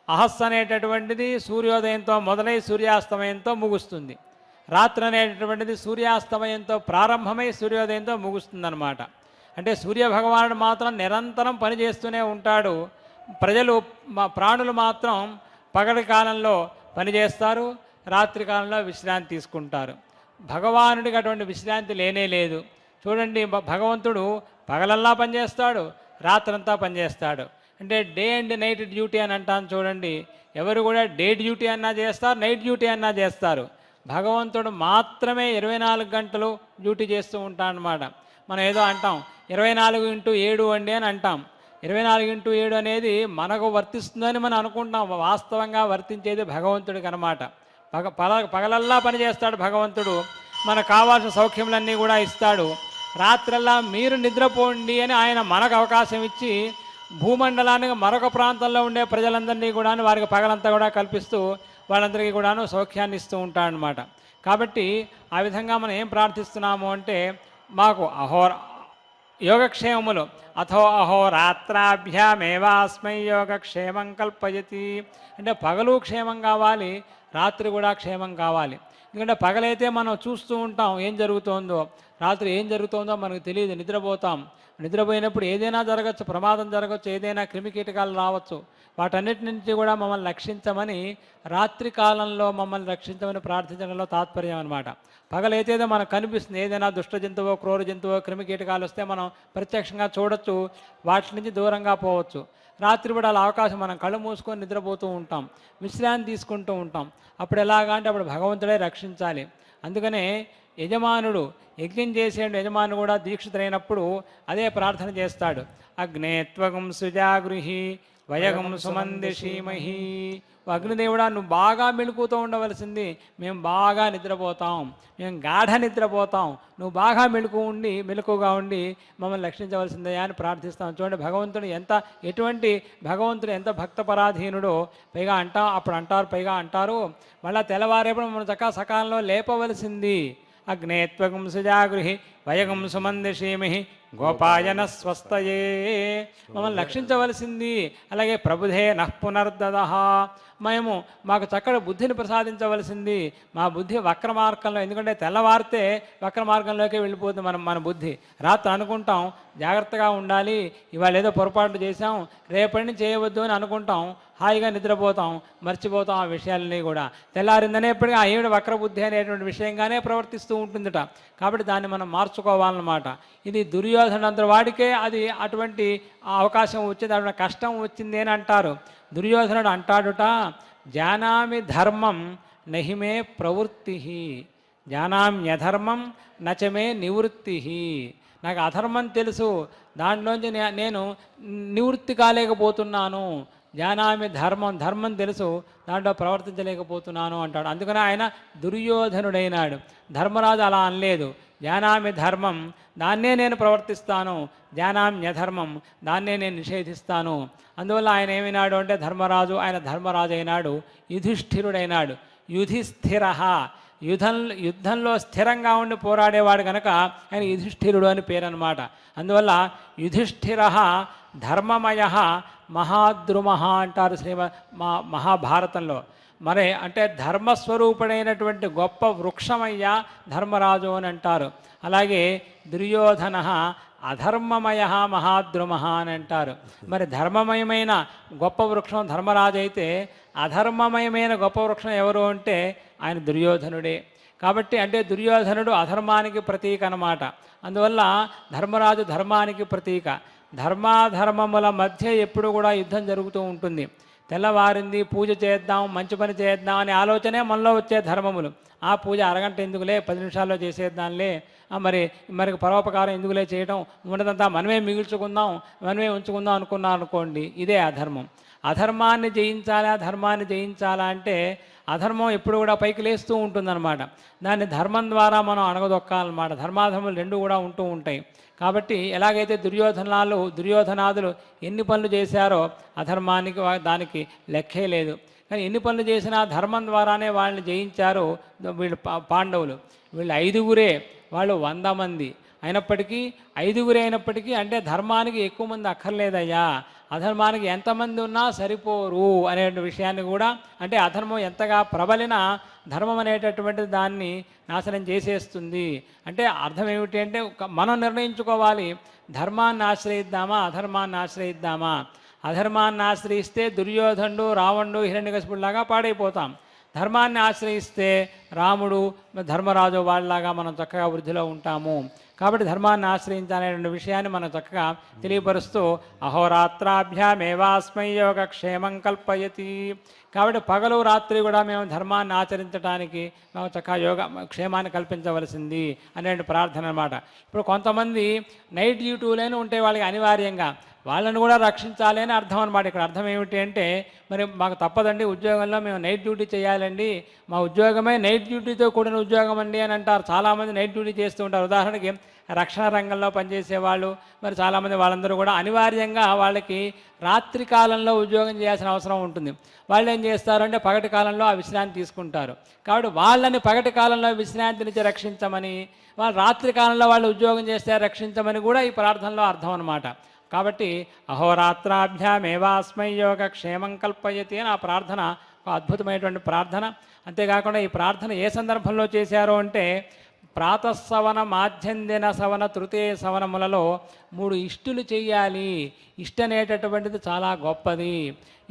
అహస్సు అనేటటువంటిది సూర్యోదయంతో మొదలై సూర్యాస్తమయంతో ముగుస్తుంది. రాత్రి అనేటటువంటిది సూర్యాస్తమయంతో ప్రారంభమై సూర్యోదయంతో ముగుస్తుందన్నమాట. అంటే సూర్యభగవానుడు మాత్రం నిరంతరం పనిచేస్తూనే ఉంటాడు. ప్రజలు ప్రాణులు మాత్రం పగటి కాలంలో పనిచేస్తారు, రాత్రి కాలంలో విశ్రాంతి తీసుకుంటారు. భగవానుడికి అటువంటి విశ్రాంతి లేనే లేదు. చూడండి, భగవంతుడు పగలల్లా పనిచేస్తాడు, రాత్రంతా పనిచేస్తాడు. అంటే డే అండ్ నైట్ డ్యూటీ అని అంటాను చూడండి. ఎవరు కూడా డే డ్యూటీ అన్నా చేస్తారు, నైట్ డ్యూటీ అన్నా చేస్తారు. భగవంతుడు మాత్రమే 24 గంటలు డ్యూటీ చేస్తూ ఉంటాడనమాట. మనం ఏదో అంటాం 24x7 అండి అని అంటాం. 24x7 అనేది మనకు వర్తిస్తుందని మనం అనుకుంటాం. వాస్తవంగా వర్తించేది భగవంతుడికి అనమాట. పగలల్లా పనిచేస్తాడు భగవంతుడు. మనకు కావాల్సిన సౌఖ్యములన్నీ కూడా ఇస్తాడు. రాత్రల్లా మీరు నిద్రపోండి అని ఆయన మనకు అవకాశం ఇచ్చి భూమండలానికి మరొక ప్రాంతంలో ఉండే ప్రజలందరినీ కూడా వారికి పగలంతా కూడా కల్పిస్తూ వాళ్ళందరికీ కూడాను సౌఖ్యాన్ని ఇస్తూ ఉంటాడనమాట. కాబట్టి ఆ విధంగా మనం ఏం ప్రార్థిస్తున్నాము అంటే, మాకు యోగక్షేమములు అథో అహోరాత్రాభ్యామేవాస్మై యోగక్షేమం కల్పయతి. అంటే పగలు క్షేమం కావాలి, రాత్రి కూడా క్షేమం కావాలి. ఎందుకంటే పగలైతే మనం చూస్తూ ఉంటాం ఏం జరుగుతోందో, రాత్రి ఏం జరుగుతోందో మనకు తెలియదు, నిద్రపోతాం. నిద్రపోయినప్పుడు ఏదైనా జరగచ్చు, ప్రమాదం జరగచ్చు, ఏదైనా క్రిమికీటకాలు రావచ్చు. వాటన్నిటి నుంచి కూడా మమ్మల్ని రక్షించమని, రాత్రి కాలంలో మమ్మల్ని రక్షించమని ప్రార్థించడంలో తాత్పర్యం అనమాట. పగలైతేదో మనకు కనిపిస్తుంది, ఏదైనా దుష్ట జంతువో క్రూర జంతువో క్రిమికీటకాలు వస్తే మనం ప్రత్యక్షంగా చూడొచ్చు, వాటి నుంచి దూరంగా పోవచ్చు. రాత్రి కూడా అలా అవకాశం, మనం కళ్ళు మూసుకొని నిద్రపోతూ ఉంటాం, విశ్రాంతి తీసుకుంటూ ఉంటాం. అప్పుడు ఎలాగా అంటే అప్పుడు భగవంతుడే రక్షించాలి. అందుకనే యజమానుడు యజ్ఞం చేసే యజమానుడు కూడా దీక్షితులైనప్పుడు అదే ప్రార్థన చేస్తాడు. అగ్నే త్వగం సుజాగృహి వయగం సుమందిషీమహి. అగ్నిదేవుడా, నువ్వు బాగా మెలుకుతూ ఉండవలసింది, మేము బాగా నిద్రపోతాం, మేము గాఢ నిద్రపోతాం, నువ్వు బాగా మెలకుగా ఉండి మమ్మల్ని రక్షించవలసిందయా అని ప్రార్థిస్తాం. చూడండి భగవంతుడు భగవంతుడు ఎంత భక్తపరాధీనుడో. పైగా అప్పుడు అంటారు మళ్ళీ తెల్లవారేప్పుడు మనం సకాలంలో లేపవలసింది. అగ్నే త్వగం సుజాగృహి వయగం సుమందిషీమహి గోపాయన స్వస్థయే. మమ్మల్ని రక్షించవలసింది. అలాగే ప్రభుధే నః పునర్దదః. మాకు చక్కటి బుద్ధిని ప్రసాదించవలసింది. మా బుద్ధి వక్రమార్గంలో, ఎందుకంటే తెల్లవారితే వక్రమార్గంలోకి వెళ్ళిపోతుంది మన బుద్ధి. రాత్రి అనుకుంటాం జాగ్రత్తగా ఉండాలి, ఇవాళ ఏదో పొరపాట్లు చేసాం, రేపటి నుంచి చేయవద్దు అని అనుకుంటాం, హాయిగా నిద్రపోతాం, మర్చిపోతాం ఆ విషయాలని కూడా. తెల్లారిందనే ఎప్పటికీ ఆ ఏమిటి వక్రబుద్ధి అనేటువంటి విషయంగానే ప్రవర్తిస్తూ ఉంటుందిట. కాబట్టి దాన్ని మనం మార్చుకోవాలన్నమాట. ఇది దుర్యోధనంతటి వాడికే అది అటువంటి అవకాశం వచ్చింది, అటువంటి కష్టం వచ్చింది అని అంటారు. దుర్యోధనుడు అంటాడుట, జానామి ధర్మం నహిమే ప్రవృత్తి, జానామ్యధర్మం నచమే నివృత్తి. నాకు అధర్మం తెలుసు, దాంట్లోంచి నేను నివృత్తి కాలేకపోతున్నాను. జానామి ధర్మం తెలుసు, దాంట్లో ప్రవర్తించలేకపోతున్నాను అంటాడు. అందుకని ఆయన దుర్యోధనుడైనాడు. ధర్మరాజు అలా అనలేదు. జానామి ధర్మం, దాన్నే నేను ప్రవర్తిస్తాను, జానామ్యధర్మం, దాన్నే నేను నిషేధిస్తాను. అందువల్ల ఆయన ఏమైనాడు అంటే ఆయన ధర్మరాజు అయినాడు, యుధిష్ఠిరుడైనాడు. యుధిస్థిర, యుద్ధంలో స్థిరంగా ఉండి పోరాడేవాడు కనుక ఆయన యుధిష్ఠిరుడు అని పేరు అనమాట. అందువల్ల యుధిష్ఠిర ధర్మమయ మహాద్రుమ అంటారు మహాభారతంలో. మరి అంటే ధర్మస్వరూపుడైనటువంటి గొప్ప వృక్షమయ్యా ధర్మరాజు అని అంటారు. అలాగే దుర్యోధన అధర్మమయ మహాద్రుమ అని అంటారు. మరి ధర్మమయమైన గొప్ప వృక్షం ధర్మరాజు అయితే, అధర్మమయమైన గొప్ప వృక్షం ఎవరు అంటే ఆయన దుర్యోధనుడే. కాబట్టి అంటే దుర్యోధనుడు అధర్మానికి ప్రతీక అన్నమాట. అందువల్ల ధర్మరాజు ధర్మానికి ప్రతీక. ధర్మాధర్మముల మధ్య ఎప్పుడు కూడా యుద్ధం జరుగుతూ ఉంటుంది. తెల్లవారింది, పూజ చేద్దాం, మంచి పని చేద్దాం అనే ఆలోచనే మనలో వచ్చే ధర్మములు. ఆ పూజ అరగంట ఎందుకులే, 10 నిమిషాల్లో చేసేద్దాంలే, మరి పరోపకారం ఎందుకులే చేయడం, ఉన్నదంతా మనమే మిగుల్చుకుందాం, మనమే ఉంచుకుందాం అనుకోండి, ఇదే అధర్మం. అధర్మాన్ని జయించాలా, ధర్మాన్ని జయించాలా అంటే అధర్మం ఎప్పుడు కూడా పైకి లేస్తూ ఉంటుందన్నమాట. దాన్ని ధర్మం ద్వారా మనం అణగదొక్కాలన్నమాట. ధర్మాధర్మలు రెండు కూడా ఉంటూ ఉంటాయి. కాబట్టి ఎలాగైతే దుర్యోధనాదులు ఎన్ని పనులు చేశారో అధర్మానికి దానికి లెక్కే లేదు. కానీ ఎన్ని పనులు చేసినా ధర్మం ద్వారానే వాళ్ళని జయించారు వీళ్ళు పాండవులు. వీళ్ళు 5గురే, వాళ్ళు 100 మంది అయినప్పటికీ, 5గురే అయినప్పటికీ అంటే ధర్మానికి ఎక్కువ మంది అక్కర్లేదయ్యా. అధర్మానికి ఎంతమంది ఉన్నా సరిపోరు అనే విషయాన్ని కూడా, అంటే అధర్మం ఎంతగా ప్రబలినా ధర్మం అనేటటువంటిది దాన్ని నాశనం చేసేస్తుంది. అంటే అర్థం ఏమిటి అంటే మనం నిర్ణయించుకోవాలి, ధర్మాన్ని ఆశ్రయిద్దామా అధర్మాన్ని ఆశ్రయిద్దామా. అధర్మాన్ని ఆశ్రయిస్తే దుర్యోధనుడు రావణుడు హిరణ్యకశిపుడిలాగా పాడైపోతాం. ధర్మాన్ని ఆశ్రయిస్తే రాముడు ధర్మరాజు వాళ్ళలాగా మనం చక్కగా వృద్ధిలో ఉంటాము. కాబట్టి ధర్మాన్ని ఆశ్రయించాలనే విషయాన్ని మనం చక్కగా తెలియపరుస్తూ అహోరాత్రాభ్యామేవాస్మై యోగక్షేమం కల్పయతి. కాబట్టి పగలు రాత్రి కూడా మేము ధర్మాన్ని ఆచరించడానికి మేము చక్కగా యోగ క్షేమాన్ని కల్పించవలసింది అనే ప్రార్థన అన్నమాట. ఇప్పుడు కొంతమంది నైట్ డ్యూటీలైనా ఉంటే వాళ్ళకి అనివార్యంగా వాళ్ళని కూడా రక్షించాలి అని అర్థం అనమాట. ఇక్కడ అర్థం ఏమిటి అంటే మరి మాకు తప్పదండి, ఉద్యోగంలో మేము నైట్ డ్యూటీ చేయాలండి, మా ఉద్యోగమే నైట్ డ్యూటీతో కూడిన ఉద్యోగం అండి అని అంటారు. చాలామంది నైట్ డ్యూటీ చేస్తూ ఉంటారు. ఉదాహరణకి రక్షణ రంగంలో పనిచేసే వాళ్ళు మరి చాలామంది వాళ్ళందరూ కూడా అనివార్యంగా వాళ్ళకి రాత్రి కాలంలో ఉద్యోగం చేయాల్సిన అవసరం ఉంటుంది. వాళ్ళు ఏం చేస్తారంటే పగటి కాలంలో ఆ విశ్రాంతి తీసుకుంటారు. కాబట్టి వాళ్ళని పగటి కాలంలో విశ్రాంతి నుంచి రక్షించమని, వాళ్ళు రాత్రి కాలంలో వాళ్ళు ఉద్యోగం చేస్తే రక్షించమని కూడా ఈ ప్రార్థనలో అర్థం అన్నమాట. కాబట్టి అహోరాత్రాభ్యామేవాస్మై యోగ క్షేమం కల్పయతి అని ఆ ప్రార్థన ఒక అద్భుతమైనటువంటి ప్రార్థన. అంతేకాకుండా ఈ ప్రార్థన ఏ సందర్భంలో చేశారు అంటే ప్రాతస్సవన మాధ్యందిన సవన తృతీయ సవనములలో 3 ఇష్టులు చేయాలి. ఇష్ట అనేటటువంటిది చాలా గొప్పది.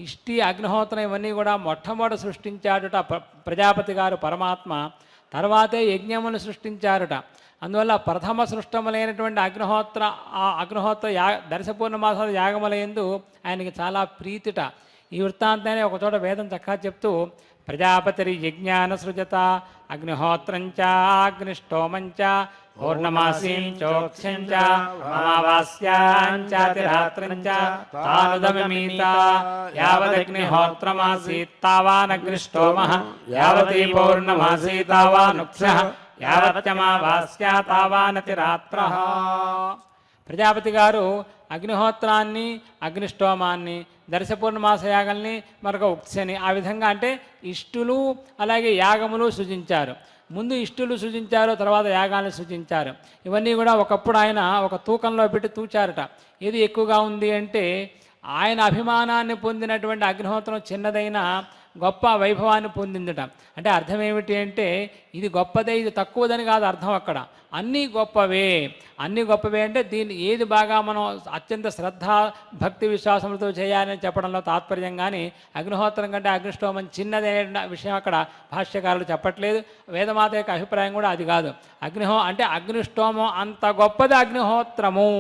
ఇష్టి అగ్నిహోత్రం ఇవన్నీ కూడా మొట్టమొదటి సృష్టించాడుట ప్రజాపతి గారు పరమాత్మ. తర్వాతే యజ్ఞమును సృష్టించారుట. అందువల్ల ప్రథమ సృష్టములైనటువంటి అగ్నిహోత్ర దర్శపూర్ణమాసాల యాగములందు ఆయనకి చాలా ప్రీతిట. ఈ వృత్తాంతాన్ని ఒక చోట వేదం చక్కగా చెప్తూ ప్రజాపతిరి యజ్ఞాన సృజత అగ్నిహోత్రంచ అగ్నిష్టోమంచ పౌర్ణమాసీం చోక్ష్యంచ అమావాస్యాంచాతిరాత్రంచ తానుదమమీత యావదగ్నిహోత్రమాసీత్ తావానగ్నిష్టోమః యావతీ పౌర్ణమాసీ తావానుక్షః యావత్యమావాస్యా తావానతిరాత్రః. ప్రజాపతి గారు అగ్నిహోత్రాన్ని అగ్నిష్టోమాన్ని దర్శపూర్ణమాస యాగల్ని మరొక ఉక్సని ఆ విధంగా అంటే ఇష్టులు అలాగే యాగములు సృజించారు. ముందు ఇష్టులు సృజించారు, తర్వాత యాగాలను సృజించారు. ఇవన్నీ కూడా ఒకప్పుడు ఆయన ఒక తూకంలో పెట్టి తూచారట. ఏది ఎక్కువగా ఉంది అంటే ఆయన అభిమానాన్ని పొందినటువంటి అగ్నిహోత్రం చిన్నదైన గొప్ప వైభవాన్ని పొందిందట. అంటే అర్థం ఏమిటి అంటే ఇది గొప్పదే ఇది తక్కువదని కాదు అర్థం. అక్కడ అన్నీ గొప్పవే. అన్నీ గొప్పవే అంటే దీన్ని ఏది బాగా మనం అత్యంత శ్రద్ధ భక్తి విశ్వాసములతో చేయాలని చెప్పడంలో తాత్పర్యం. కానీ అగ్నిహోత్రం కంటే అగ్నిష్టోమం చిన్నదే విషయం అక్కడ భాష్యకారులు చెప్పట్లేదు. వేదమాత యొక్క అభిప్రాయం కూడా అది కాదు. అంటే అగ్నిష్టోమం అంత గొప్పది అగ్నిహోత్రము.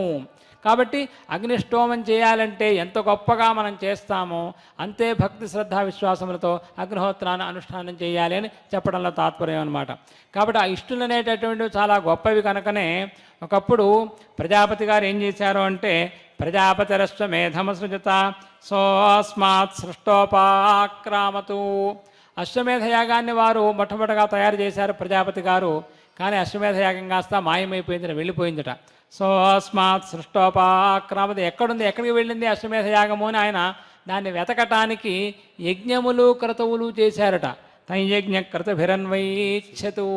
కాబట్టి అగ్నిష్టోమం చేయాలంటే ఎంత గొప్పగా మనం చేస్తామో అంతే భక్తి శ్రద్ధా విశ్వాసములతో అగ్నిహోత్రాన్ని అనుష్ఠానం చేయాలి అని చెప్పడంలో తాత్పర్యం అన్నమాట. కాబట్టి ఆ ఇష్టులు అనేటటువంటివి చాలా గొప్పవి కనుకనే ఒకప్పుడు ప్రజాపతి గారు ఏం చేశారు అంటే ప్రజాపతిరశ్వ మేధమసృజత సోస్మాత్ సృష్టోపాక్రామతు. అశ్వమేధ యాగాన్ని వారు మొట్టమొదటిగా తయారు చేశారు ప్రజాపతి గారు. కానీ అశ్వమేధ యాగం కాస్త మాయమైపోయింది, వెళ్ళిపోయిందట. సో అస్మాత్ సృష్టోపాక్రామత ఎక్కడుంది, ఎక్కడికి వెళ్ళింది అశ్వమేధ యాగము అని ఆయన దాన్ని వెతకటానికి యజ్ఞములు క్రతువులు చేశారట. తైయజ్ఞక్రతుభిరన్వైచ్చతు.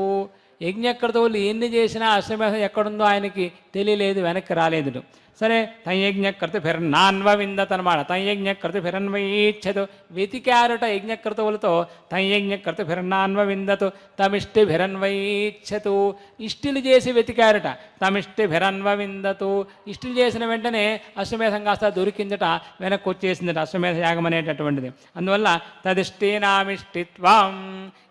యజ్ఞక్రతువులు ఎన్ని చేసినా అశ్వమేధం ఎక్కడుందో ఆయనకి తెలియలేదు, వెనక్కి రాలేదు. సరే తయ్యజ్ఞకృతిభిర్నాన్వవిందత్ అనమాట. తయ్యజ్ఞకృతిభిరన్వయిచ్చతు. వెతికారుట యజ్ఞకృతువులతో. తయ్యజ్ఞకృతిభిర్నాన్వవిందతు తమిష్టిభిరన్వయిచ్చతు. ఇష్టిలు చేసి వెతికారుట. తమిష్టిభిరన్వవిందతు. ఇష్టిలు చేసిన వెంటనే అశ్వమేధం కాస్త దొరికిందట, వెనక్కి వచ్చేసిందట అశ్వమేధ యాగం అనేటటువంటిది. అందువల్ల తదిష్టీనామిష్టిత్వం.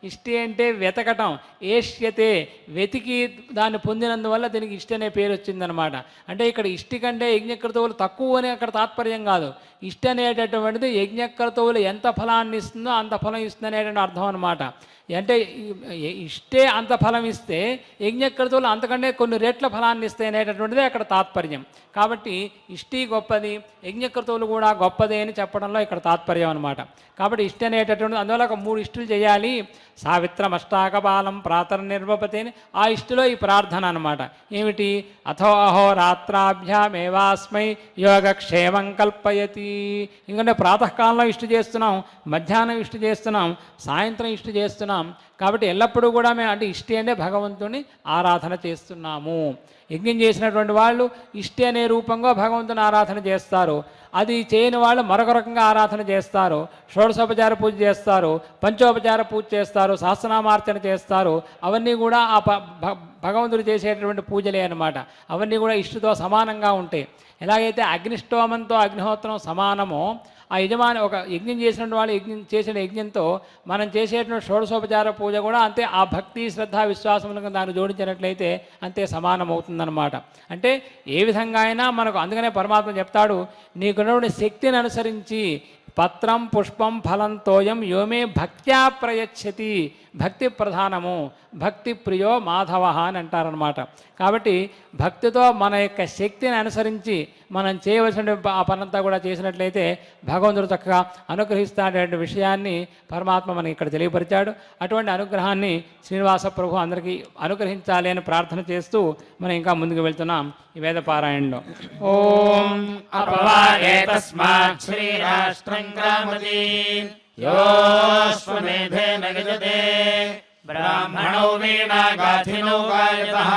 ఇష్టి అంటే వెతకటం, ఏష్యతే వెతికి దాన్ని పొందినందువల్ల దీనికి ఇష్టి అనే పేరు వచ్చిందనమాట. అంటే ఇక్కడ ఇష్టి కంటే యజ్ఞక్రతువులు తక్కువ అని అక్కడ తాత్పర్యం కాదు. ఇష్టి అనేటటువంటిది యజ్ఞక్రతువులు ఎంత ఫలాన్ని ఇస్తుందో అంత ఫలం ఇస్తుంది అనేటువంటి అర్థం అనమాట. అంటే ఇష్టే అంత ఫలం ఇస్తే యజ్ఞక్రతువులు అంతకంటే కొన్ని రెట్ల ఫలాన్ని ఇస్తాయి అనేటటువంటిదే అక్కడ తాత్పర్యం. కాబట్టి ఇష్టి గొప్పది, యజ్ఞక్రతువులు కూడా గొప్పదే అని చెప్పడంలో ఇక్కడ తాత్పర్యం అనమాట. కాబట్టి ఇష్టి అనేటటువంటిది అందువల్ల ఒక 3 ఇష్టులు చేయాలి. సావిత్రమష్టాకపాలం ప్రాతర్నిర్వపతి అని ఆ ఇష్టిలో ఈ ప్రార్థన అనమాట. ఏమిటి? అథో అహోరాత్రాభ్యామేవాస్మై యోగక్షేమం కల్పయతి. ఎందుకంటే ప్రాతకాలంలో ఇష్టి చేస్తున్నాం, మధ్యాహ్నం ఇష్టి చేస్తున్నాం, సాయంత్రం ఇష్టి చేస్తున్నాం. కాబట్టి ఎల్లప్పుడూ కూడా మేము అంటే ఇష్టి అంటే భగవంతుని ఆరాధన చేస్తున్నాము. యజ్ఞం చేసినటువంటి వాళ్ళు ఇష్టి అనే రూపంగా భగవంతుని ఆరాధన చేస్తారు. అది చేయని వాళ్ళు మరొక రకంగా ఆరాధన చేస్తారు. షోడశోపచార పూజ చేస్తారు, పంచోపచార పూజ చేస్తారు, సహస్రనామార్చన చేస్తారు. అవన్నీ కూడా ఆ భగవంతుడు చేసేటటువంటి పూజలే అన్నమాట. అవన్నీ కూడా ఇష్టితో సమానంగా ఉంటాయి. ఎలాగైతే అగ్నిష్టోమంతో అగ్నిహోత్రం సమానమో, ఆ యజమాని ఒక యజ్ఞం చేసినటువంటి వాళ్ళు చేసిన యజ్ఞంతో మనం చేసేటువంటి షోడశోపచార పూజ కూడా అంతే. ఆ భక్తి శ్రద్ధ విశ్వాసములకు దాన్ని జోడించినట్లయితే అంతే సమానమవుతుందన్నమాట. అంటే ఏ విధంగా అయినా మనకు, అందుకనే పరమాత్మ చెప్తాడు, నీకున్నటువంటి శక్తిని అనుసరించి పత్రం పుష్పం ఫలం తోయం యోమే భక్త్యా ప్రయచ్చతి. భక్తి ప్రధానము, భక్తి ప్రియో మాధవ అని అంటారనమాట. కాబట్టి భక్తితో మన యొక్క శక్తిని అనుసరించి మనం చేయవలసిన ఆ పనంతా కూడా చేసినట్లయితే భగవంతుడు చక్కగా అనుగ్రహిస్తాడనే విషయాన్ని పరమాత్మ మనకి ఇక్కడ తెలియపరిచాడు. అటువంటి అనుగ్రహాన్ని శ్రీనివాస ప్రభు అందరికీ అనుగ్రహించాలి అని ప్రార్థన చేస్తూ మనం ఇంకా ముందుకు వెళ్తున్నాం ఈ వేద పారాయణలో. ఓం అపవాగే తస్మాత్ శ్రీరాష్ట్రం గ్రామతి యోశ్వమేధేన యజతే బ్రాహ్మణో వీణాగాధినో గాయతః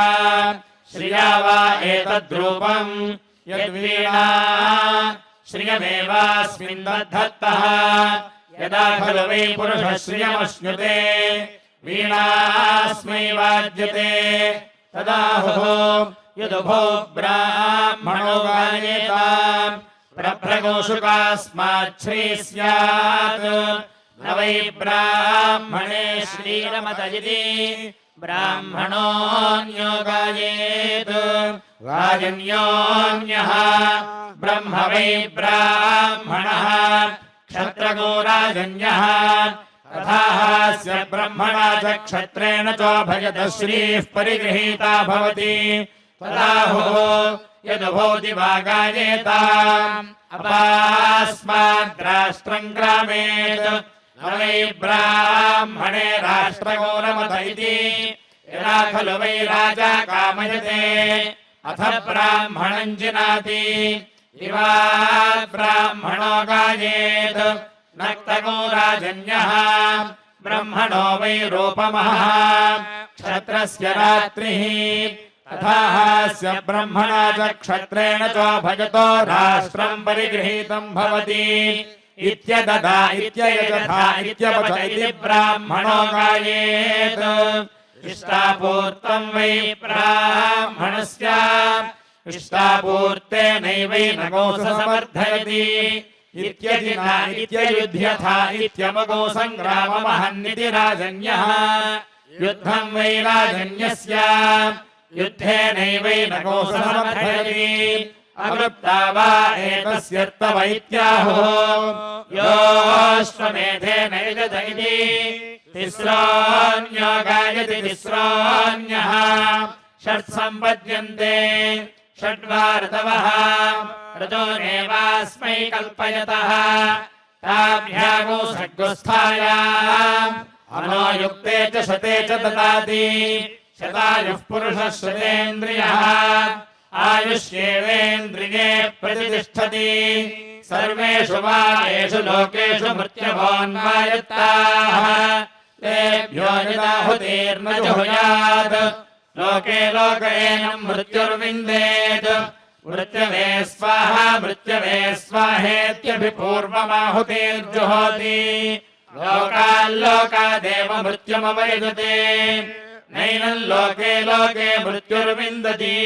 శ్రియా వా ఏతద్రూపం యద్వీణా శ్రియమేవాస్మిన్ బద్ధత్తః యదా ఖలు వై పురుషः శ్రియమశ్నుతే వీణాస్మై వాజ్యతే తదాహుః యదుభో బ్రాహ్మణో గాయేత ప్రభ్రగోషుకాస్మాత్ శ్రీ స్యాత్ న వై బ్రాహ్మణే శ్రీరమత ఇతి బ్రాహ్మణోऽన్యో గాయేత్ రాజన్యోऽన్యః బ్రహ్మ వై బ్రాహ్మణः క్షత్రగో రాజన్యः తథాస్య బ్రహ్మణా చ క్షత్రేణ చోభయత శ్రీః పరిగృహీతా భవతి తదాహుః యదుభౌతి వా గాయేతాం అపాస్మాద్రాష్ట్రం గ్రామేత్ న వై బ్రాహ్మణే రాష్ట్రగో రమత ఇతి యదా ఖలు వై రాజా కామయతే అథ బ్రాహ్మణం జినాతి ఇవా బ్రాహ్మణో గాయేత్ నక్తగో రాజన్యః బ్రహ్మణో వై రూపమః క్షత్రస్య రాత్రిః తథాస్య బ్రహ్మణా చ క్షత్రేణ చోభయతో రాష్ట్రం పరిగృహీతం భవతి ఇత్యదదా ఇత్యయజథా ఇత్యపచ ఇతి బ్రాహ్మణో గాయేత్ ఇష్టాపూర్తం వై బ్రాహ్మణస్య ఇష్టాపూర్తేనైవైనగో సమర్థయతి ఇత్యజినా ఇత్యయుధ్యథా ఇత్యమగో సంగ్రామమహన్నితి రాజన్యః యుద్ధం వై రాజన్యస్య యుద్ధేనైవైనగో సమర్థయతి అగృప్తా వా ఏతస్యర్తవ ఇత్యాహుః యోశ్వమేధేన యజత ఇతి తిస్రోऽన్యో గాయతి తిస్రోऽన్యః షట్సంపద్యంతే షడ్వా ఋతవః ఋతోరేవాస్మై కల్పయతః తాభ్యాగో సగ్గుస్థాయాం అనో యుక్తే చ శతే చ దదాతి శతాయుః పురుషः శతేంద్రియः ఆయుష్యేవేంద్రియే ప్రతిష్ఠతి సర్వేషు వాయేషు లోకేషు మృత్యుభోన్వాయత్తాః తేభ్యో యదాహుతిర్న జుహుయాత్ లోకే లోకేనం మృత్యుర్విందేత్ మృత్యవే స్వాహా మృత్యవే స్వాహేత్యభిపూర్వమాహుతిర్జుహోతి లోకాల్లోకాదేవ మృత్యుమవైదతే నైనం లోకే లోకే మృత్యుర్విందతి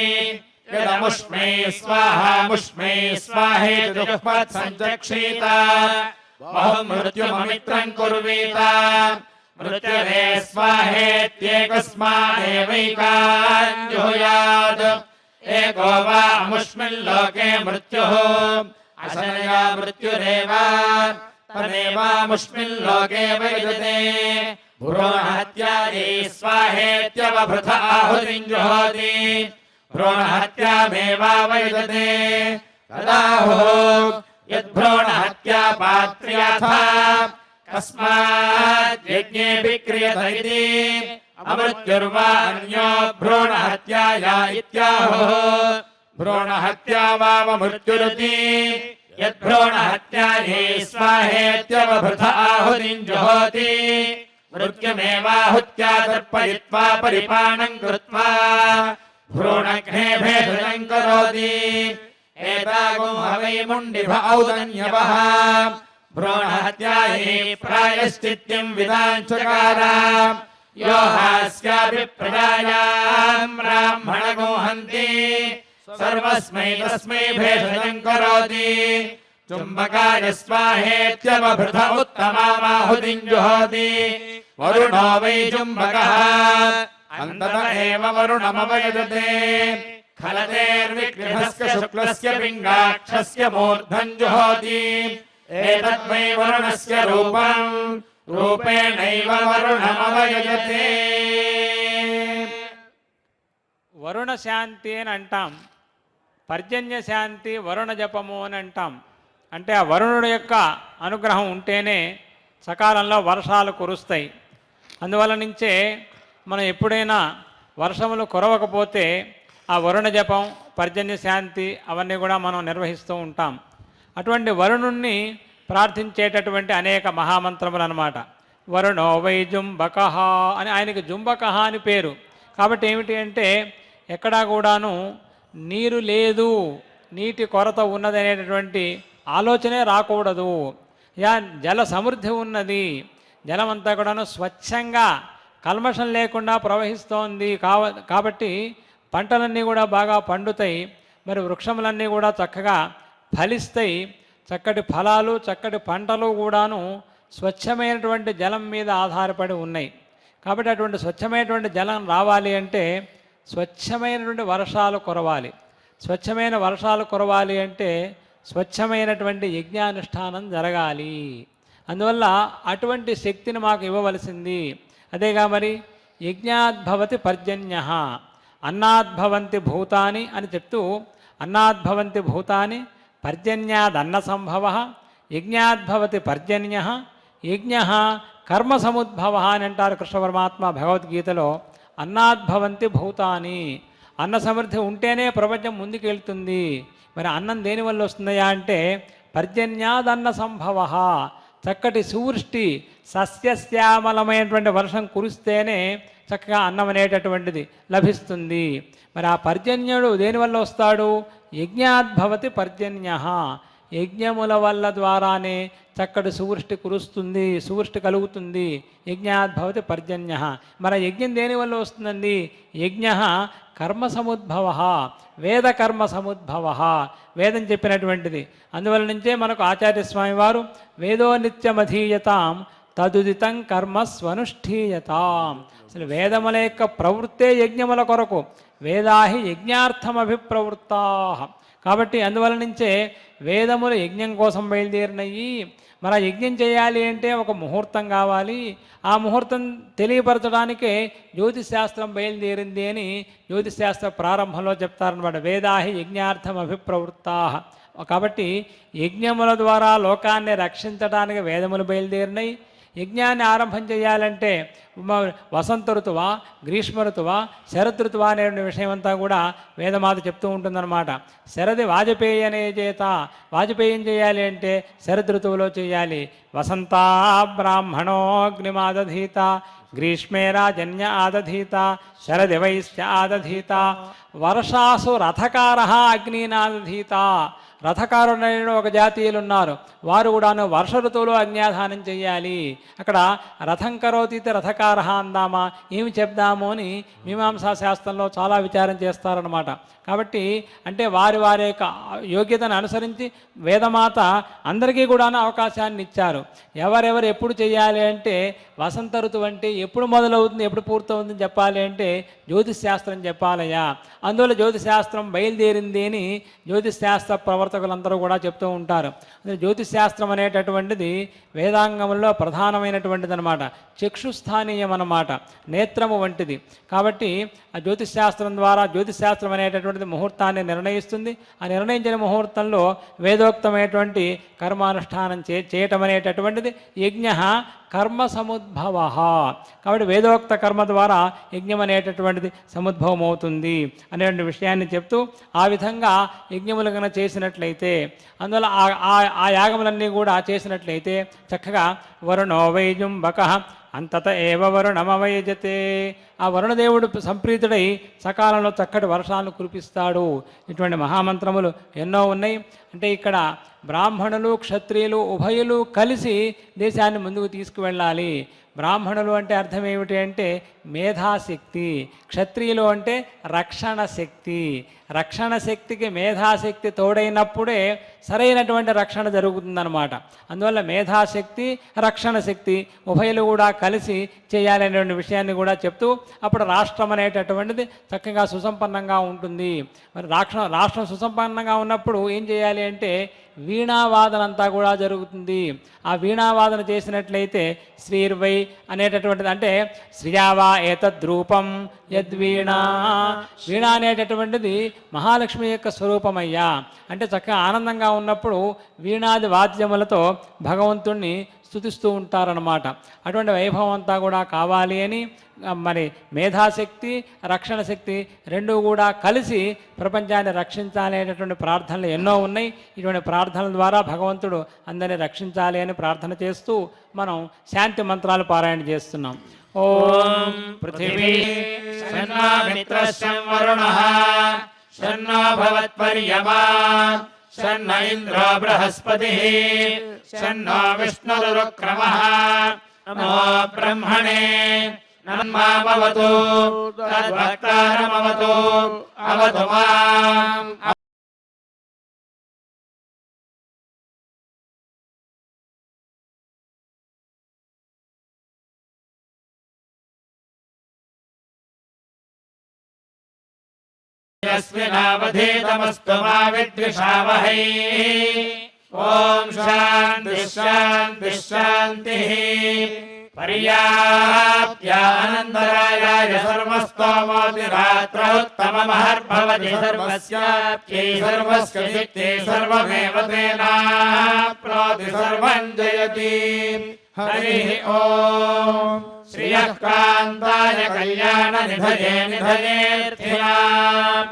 యదముష్మై స్వాహా ముష్మై స్వాహేతి జుహ్మత్ సంచక్షీత బహుమృత్యుమమిత్రం కుర్వీత మృత్యవే స్వాహేత్యేకస్మాదేవైకాన్ జుహుయాత్ ఏకో వా అముష్మిల్లోకే మృత్యుః అశనయా మృత్యురేవ తదేవాముష్మిల్లోకే వైదతే భ్రూణహత్యాది స్వాహేత్యవభృత ఆహుతిం జుహోతి భ్రూణహత్యామేవావైదతే తదాహుః యద్భ్రూణహత్యా పాత్ర్యాథా కస్మాత్ యజ్ఞేపి క్రియత ఇతి అమృత్యుర్వా అన్యో భ్రూణహత్యాయా ఇత్యాహుః భ్రూణహత్యా వామృత్యురితి యద్భ్రూణహత్యాయే స్వాహేత్యవభృత ఆహుతిం జుహోతి मृत्युमेवाहुत्या तर्पयित्वा परिपाणम् कृत्वा भ्रूणघ्ने भेषजम् करोति एतागो हवै मुण्डिभ औदन्यवः भ्रूणहत्यायै प्रायश्चित्तिम् विदाञ्चकार यो हास्यापि प्रजायाम् ब्राह्मणगो हन्ति सर्वस्मै तस्मै भेषजम् करोति चुम्बकाय स्वाहेत्यवभृत उत्तमामाहुतिम् जुहोति वरुणो वै चुम्बकः अन्तत एव वरुणमवयजते खलतेर्विक्लिढस्य शुक्लस्य पिङ्गाक्षस्य मूर्धम् जुहोति एतद्वै वरुणस्य रूपम् रूपेणैव वरुणमवयजते వరుణ శాంతి అని అంటాం, పర్జన్య శాంతి వరుణ జపము అని అంటాం. అంటే ఆ వరుణుడి యొక్క అనుగ్రహం ఉంటేనే సకాలంలో వర్షాలు కురుస్తాయి. అందువల్ల నుంచే మనం ఎప్పుడైనా వర్షములు కురవకపోతే ఆ వరుణ జపం, పర్జన్య శాంతి అవన్నీ కూడా మనం నిర్వహిస్తూ ఉంటాం. అటువంటి వరుణుణ్ణి ప్రార్థించేటటువంటి అనేక మహామంత్రములు అన్నమాట. వరుణో వై జుంబకః అని, ఆయనకి జుంబకః అని పేరు. కాబట్టి ఏమిటి అంటే ఎక్కడా కూడాను నీరు లేదు, నీటి కొరత ఉన్నదనేటటువంటి ఆలోచనే రాకూడదు. జల సమృద్ధి ఉన్నది, జలమంతా కూడాను స్వచ్ఛంగా కల్మషం లేకుండా ప్రవహిస్తోంది. కాబట్టి పంటలన్నీ కూడా బాగా పండుతాయి, మరి వృక్షములన్నీ కూడా చక్కగా ఫలిస్తాయి. చక్కటి ఫలాలు, చక్కటి పంటలు కూడాను స్వచ్ఛమైనటువంటి జలం మీద ఆధారపడి ఉన్నాయి. కాబట్టి అటువంటి స్వచ్ఛమైనటువంటి జలం రావాలి అంటే స్వచ్ఛమైనటువంటి వర్షాలు కురవాలి. స్వచ్ఛమైన వర్షాలు కురవాలి అంటే స్వచ్ఛమైనటువంటి యజ్ఞానుష్ఠానం జరగాలి. అందువల్ల అటువంటి శక్తిని మాకు ఇవ్వవలసింది. అదేగా మరి యజ్ఞాద్భవతి పర్జన్యః, అన్నాద్భవంతి భూతాని అని చెప్తూ, అన్నాద్భవంతి భూతాని పర్జన్యాదన్న సంభవః, యజ్ఞాద్భవతి పర్జన్యః, యజ్ఞః కర్మ సముద్భవ అని అంటారు కృష్ణ పరమాత్మ భగవద్గీతలో. అన్నాద్భవంతి భూతాని, అన్న సమృద్ధి ఉంటేనే ప్రపంచం ముందుకు వెళ్తుంది. మరి అన్నం దేనివల్ల వస్తుందయా అంటే పర్జన్యాదన్న సంభవ, చక్కటి సువృష్టి సస్యశ్యామలమైనటువంటి వర్షం కురిస్తేనే చక్కగా అన్నం అనేటటువంటిది లభిస్తుంది. మరి ఆ పర్జన్యుడు దేనివల్ల వస్తాడు? యజ్ఞాద్భవతి పర్జన్యః, యజ్ఞముల వల్ల ద్వారానే చక్కటి సువృష్టి కురుస్తుంది, సువృష్టి కలుగుతుంది. యజ్ఞాద్భవతి పర్జన్యః. మరి యజ్ఞం దేనివల్ల వస్తుందండి? యజ్ఞ కర్మ సముద్భవ, వేద కర్మ సముద్భవ, వేదం చెప్పినటువంటిది. అందువల్ల నుంచే మనకు ఆచార్యస్వామి వారు వేదో నిత్యమధీయతాం తదుదితం కర్మ స్వనుష్ఠీయతాం. అసలు వేదముల యొక్క ప్రవృత్తే యజ్ఞముల కొరకు, వేదాహి యజ్ఞార్థమభిప్రవృత్తా. కాబట్టి అందువల్ల నుంచే వేదములు యజ్ఞం కోసం బయలుదేరినాయి. మరి యజ్ఞం చేయాలి అంటే ఒక ముహూర్తం కావాలి. ఆ ముహూర్తం తెలియపరచడానికే జ్యోతిశాస్త్రం బయలుదేరింది అని జ్యోతిశాస్త్ర ప్రారంభంలో చెప్తారనమాట. వేదాహి యజ్ఞార్థం అభిప్రవృత్తా. కాబట్టి యజ్ఞముల ద్వారా లోకాన్ని రక్షించడానికి వేదములు బయలుదేరినాయి. యజ్ఞాన్ని ఆరంభం చేయాలంటే వసంత ఋతువా, గ్రీష్మ ఋతువా, శరదృతువా అనే విషయం అంతా కూడా వేదమాత చెప్తూ ఉంటుందన్నమాట. శరది వాజపేయి అనే చేత, వాజపేయం చేయాలి అంటే శరదృతువులో చేయాలి. వసంతా బ్రాహ్మణోగ్నిమాదధీత, గ్రీష్మే రాజన్య ఆదధీత, శరది వైశ్య ఆదధీత, వర్షాసు రథకార అగ్నినాదధీత. రథకారుడైన ఒక జాతీయులు ఉన్నారు, వారు కూడాను వర్ష ఋతువులో అజ్ఞాధానం చేయాలి. అక్కడ రథం కరోతీతి రథకార అందామా, ఏమి చెప్దాము అని మీమాంసా శాస్త్రంలో చాలా విచారం చేస్తారనమాట. కాబట్టి అంటే వారి వారి యొక్క యోగ్యతను అనుసరించి వేదమాత అందరికీ కూడాను అవకాశాన్ని ఇచ్చారు. ఎవరెవరు ఎప్పుడు చేయాలి అంటే వసంత ఋతువు అంటే ఎప్పుడు మొదలవుతుంది, ఎప్పుడు పూర్తవుతుందని చెప్పాలి అంటే జ్యోతిశాస్త్రం చెప్పాలయ్యా. అందువల్ల జ్యోతిశాస్త్రం బయలుదేరింది అని జ్యోతిశాస్త్ర ప్రవర్తకులందరూ కూడా చెప్తూ ఉంటారు. జ్యోతిశాస్త్రం అనేటటువంటిది వేదాంగంలో ప్రధానమైనటువంటిది అనమాట. చక్షుస్థానీయం అన్నమాట, నేత్రము వంటిది. కాబట్టి ఆ జ్యోతిశాస్త్రం ద్వారా జ్యోతిశాస్త్రం అనేటటువంటిది ముహూర్తాన్ని నిర్ణయిస్తుంది. ఆ నిర్ణయించిన ముహూర్తంలో వేదోక్తమైనటువంటి కర్మానుష్ఠానం చేయటం అనేటటువంటిది యజ్ఞ కర్మ సముద్భవ. కాబట్టి వేదోక్త కర్మ ద్వారా యజ్ఞం అనేటటువంటిది సముద్భవం అవుతుంది అనేటువంటి విషయాన్ని చెప్తూ, ఆ విధంగా యజ్ఞములు కనుక చేసినట్లయితే, అందువల్ల ఆ యాగములన్నీ కూడా చేసినట్లయితే చక్కగా వరుణో వై జుంబకః అంతత ఏవ వరుణమవయజతే. ఆ వరుణదేవుడు సంప్రీతుడై సకాలంలో చక్కటి వర్షాలను కురిపిస్తాడు. ఇటువంటి మహామంత్రములు ఎన్నో ఉన్నాయి. అంటే ఇక్కడ బ్రాహ్మణులు క్షత్రియులు ఉభయులు కలిసి దేశాన్ని ముందుకు తీసుకువెళ్ళాలి. బ్రాహ్మణులు అంటే అర్థం ఏమిటి అంటే మేధాశక్తి, క్షత్రియులు అంటే రక్షణ శక్తి. రక్షణ శక్తికి మేధాశక్తి తోడైనప్పుడే సరైనటువంటి రక్షణ జరుగుతుందన్నమాట. అందువల్ల మేధాశక్తి రాక్షణ శక్తి ఉభయలు కూడా కలిసి చేయాలనేటువంటి విషయాన్ని కూడా చెప్తూ అప్పుడు రాష్ట్రం అనేటటువంటిది చక్కగా సుసంపన్నంగా ఉంటుంది. మరి రాష్ట్రం సుసంపన్నంగా ఉన్నప్పుడు ఏం చేయాలి అంటే వీణావాదన అంతా కూడా జరుగుతుంది. ఆ వీణావాదన చేసినట్లయితే శ్రీర్వై అనేటటువంటిది అంటే శ్రియావా ఏతద్రూపం యద్వీణా. వీణ అనేటటువంటిది మహాలక్ష్మి యొక్క స్వరూపమయ్యా. అంటే చక్కగా ఆనందంగా ఉన్నప్పుడు వీణాది వాద్యములతో భగవంతుణ్ణి స్తుతిస్తూ ఉంటారన్నమాట. అటువంటి వైభవం అంతా కూడా కావాలి అని మరి మేధాశక్తి రక్షణ శక్తి రెండూ కూడా కలిసి ప్రపంచాన్ని రక్షించాలనేటటువంటి ప్రార్థనలు ఎన్నో ఉన్నాయి. ఇటువంటి ప్రార్థనల ద్వారా భగవంతుడు అందరినీ రక్షించాలి అని ప్రార్థన చేస్తూ మనం శాంతి మంత్రాలు పారాయణ చేస్తున్నాం. ఓం పృథివీ శన్నో మిత్రస్యం వరుణః శన్నో భవత్పర్యమా శన్న ఇంద్రో బృహస్పతిః శన్నో విష్ణురుక్రమః నమో బ్రహ్మణే నన్మామవతు తద్భక్తారమవతు అవతు మాం. యస్మినావధీతమస్తు మా విద్విషావహై. ఓం శాంతి శాంతి శాంతి. పర్యాప్త్యానందరాయాయ సర్వస్తోమోతిరాత్రోత్తమమహర్భవతి సర్వస్యాప్త్యై సర్వస్య శక్తి సర్వమేవ తేనాప్నోతి సర్వం జయతి. హరి ఓం. శ్రియః కాంతాయ కళ్యాణ నిధయే నిధయేర్థినాం.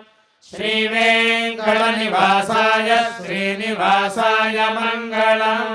శ్రీవేంకటనివాసాయ శ్రీనివాసాయ మంగళం.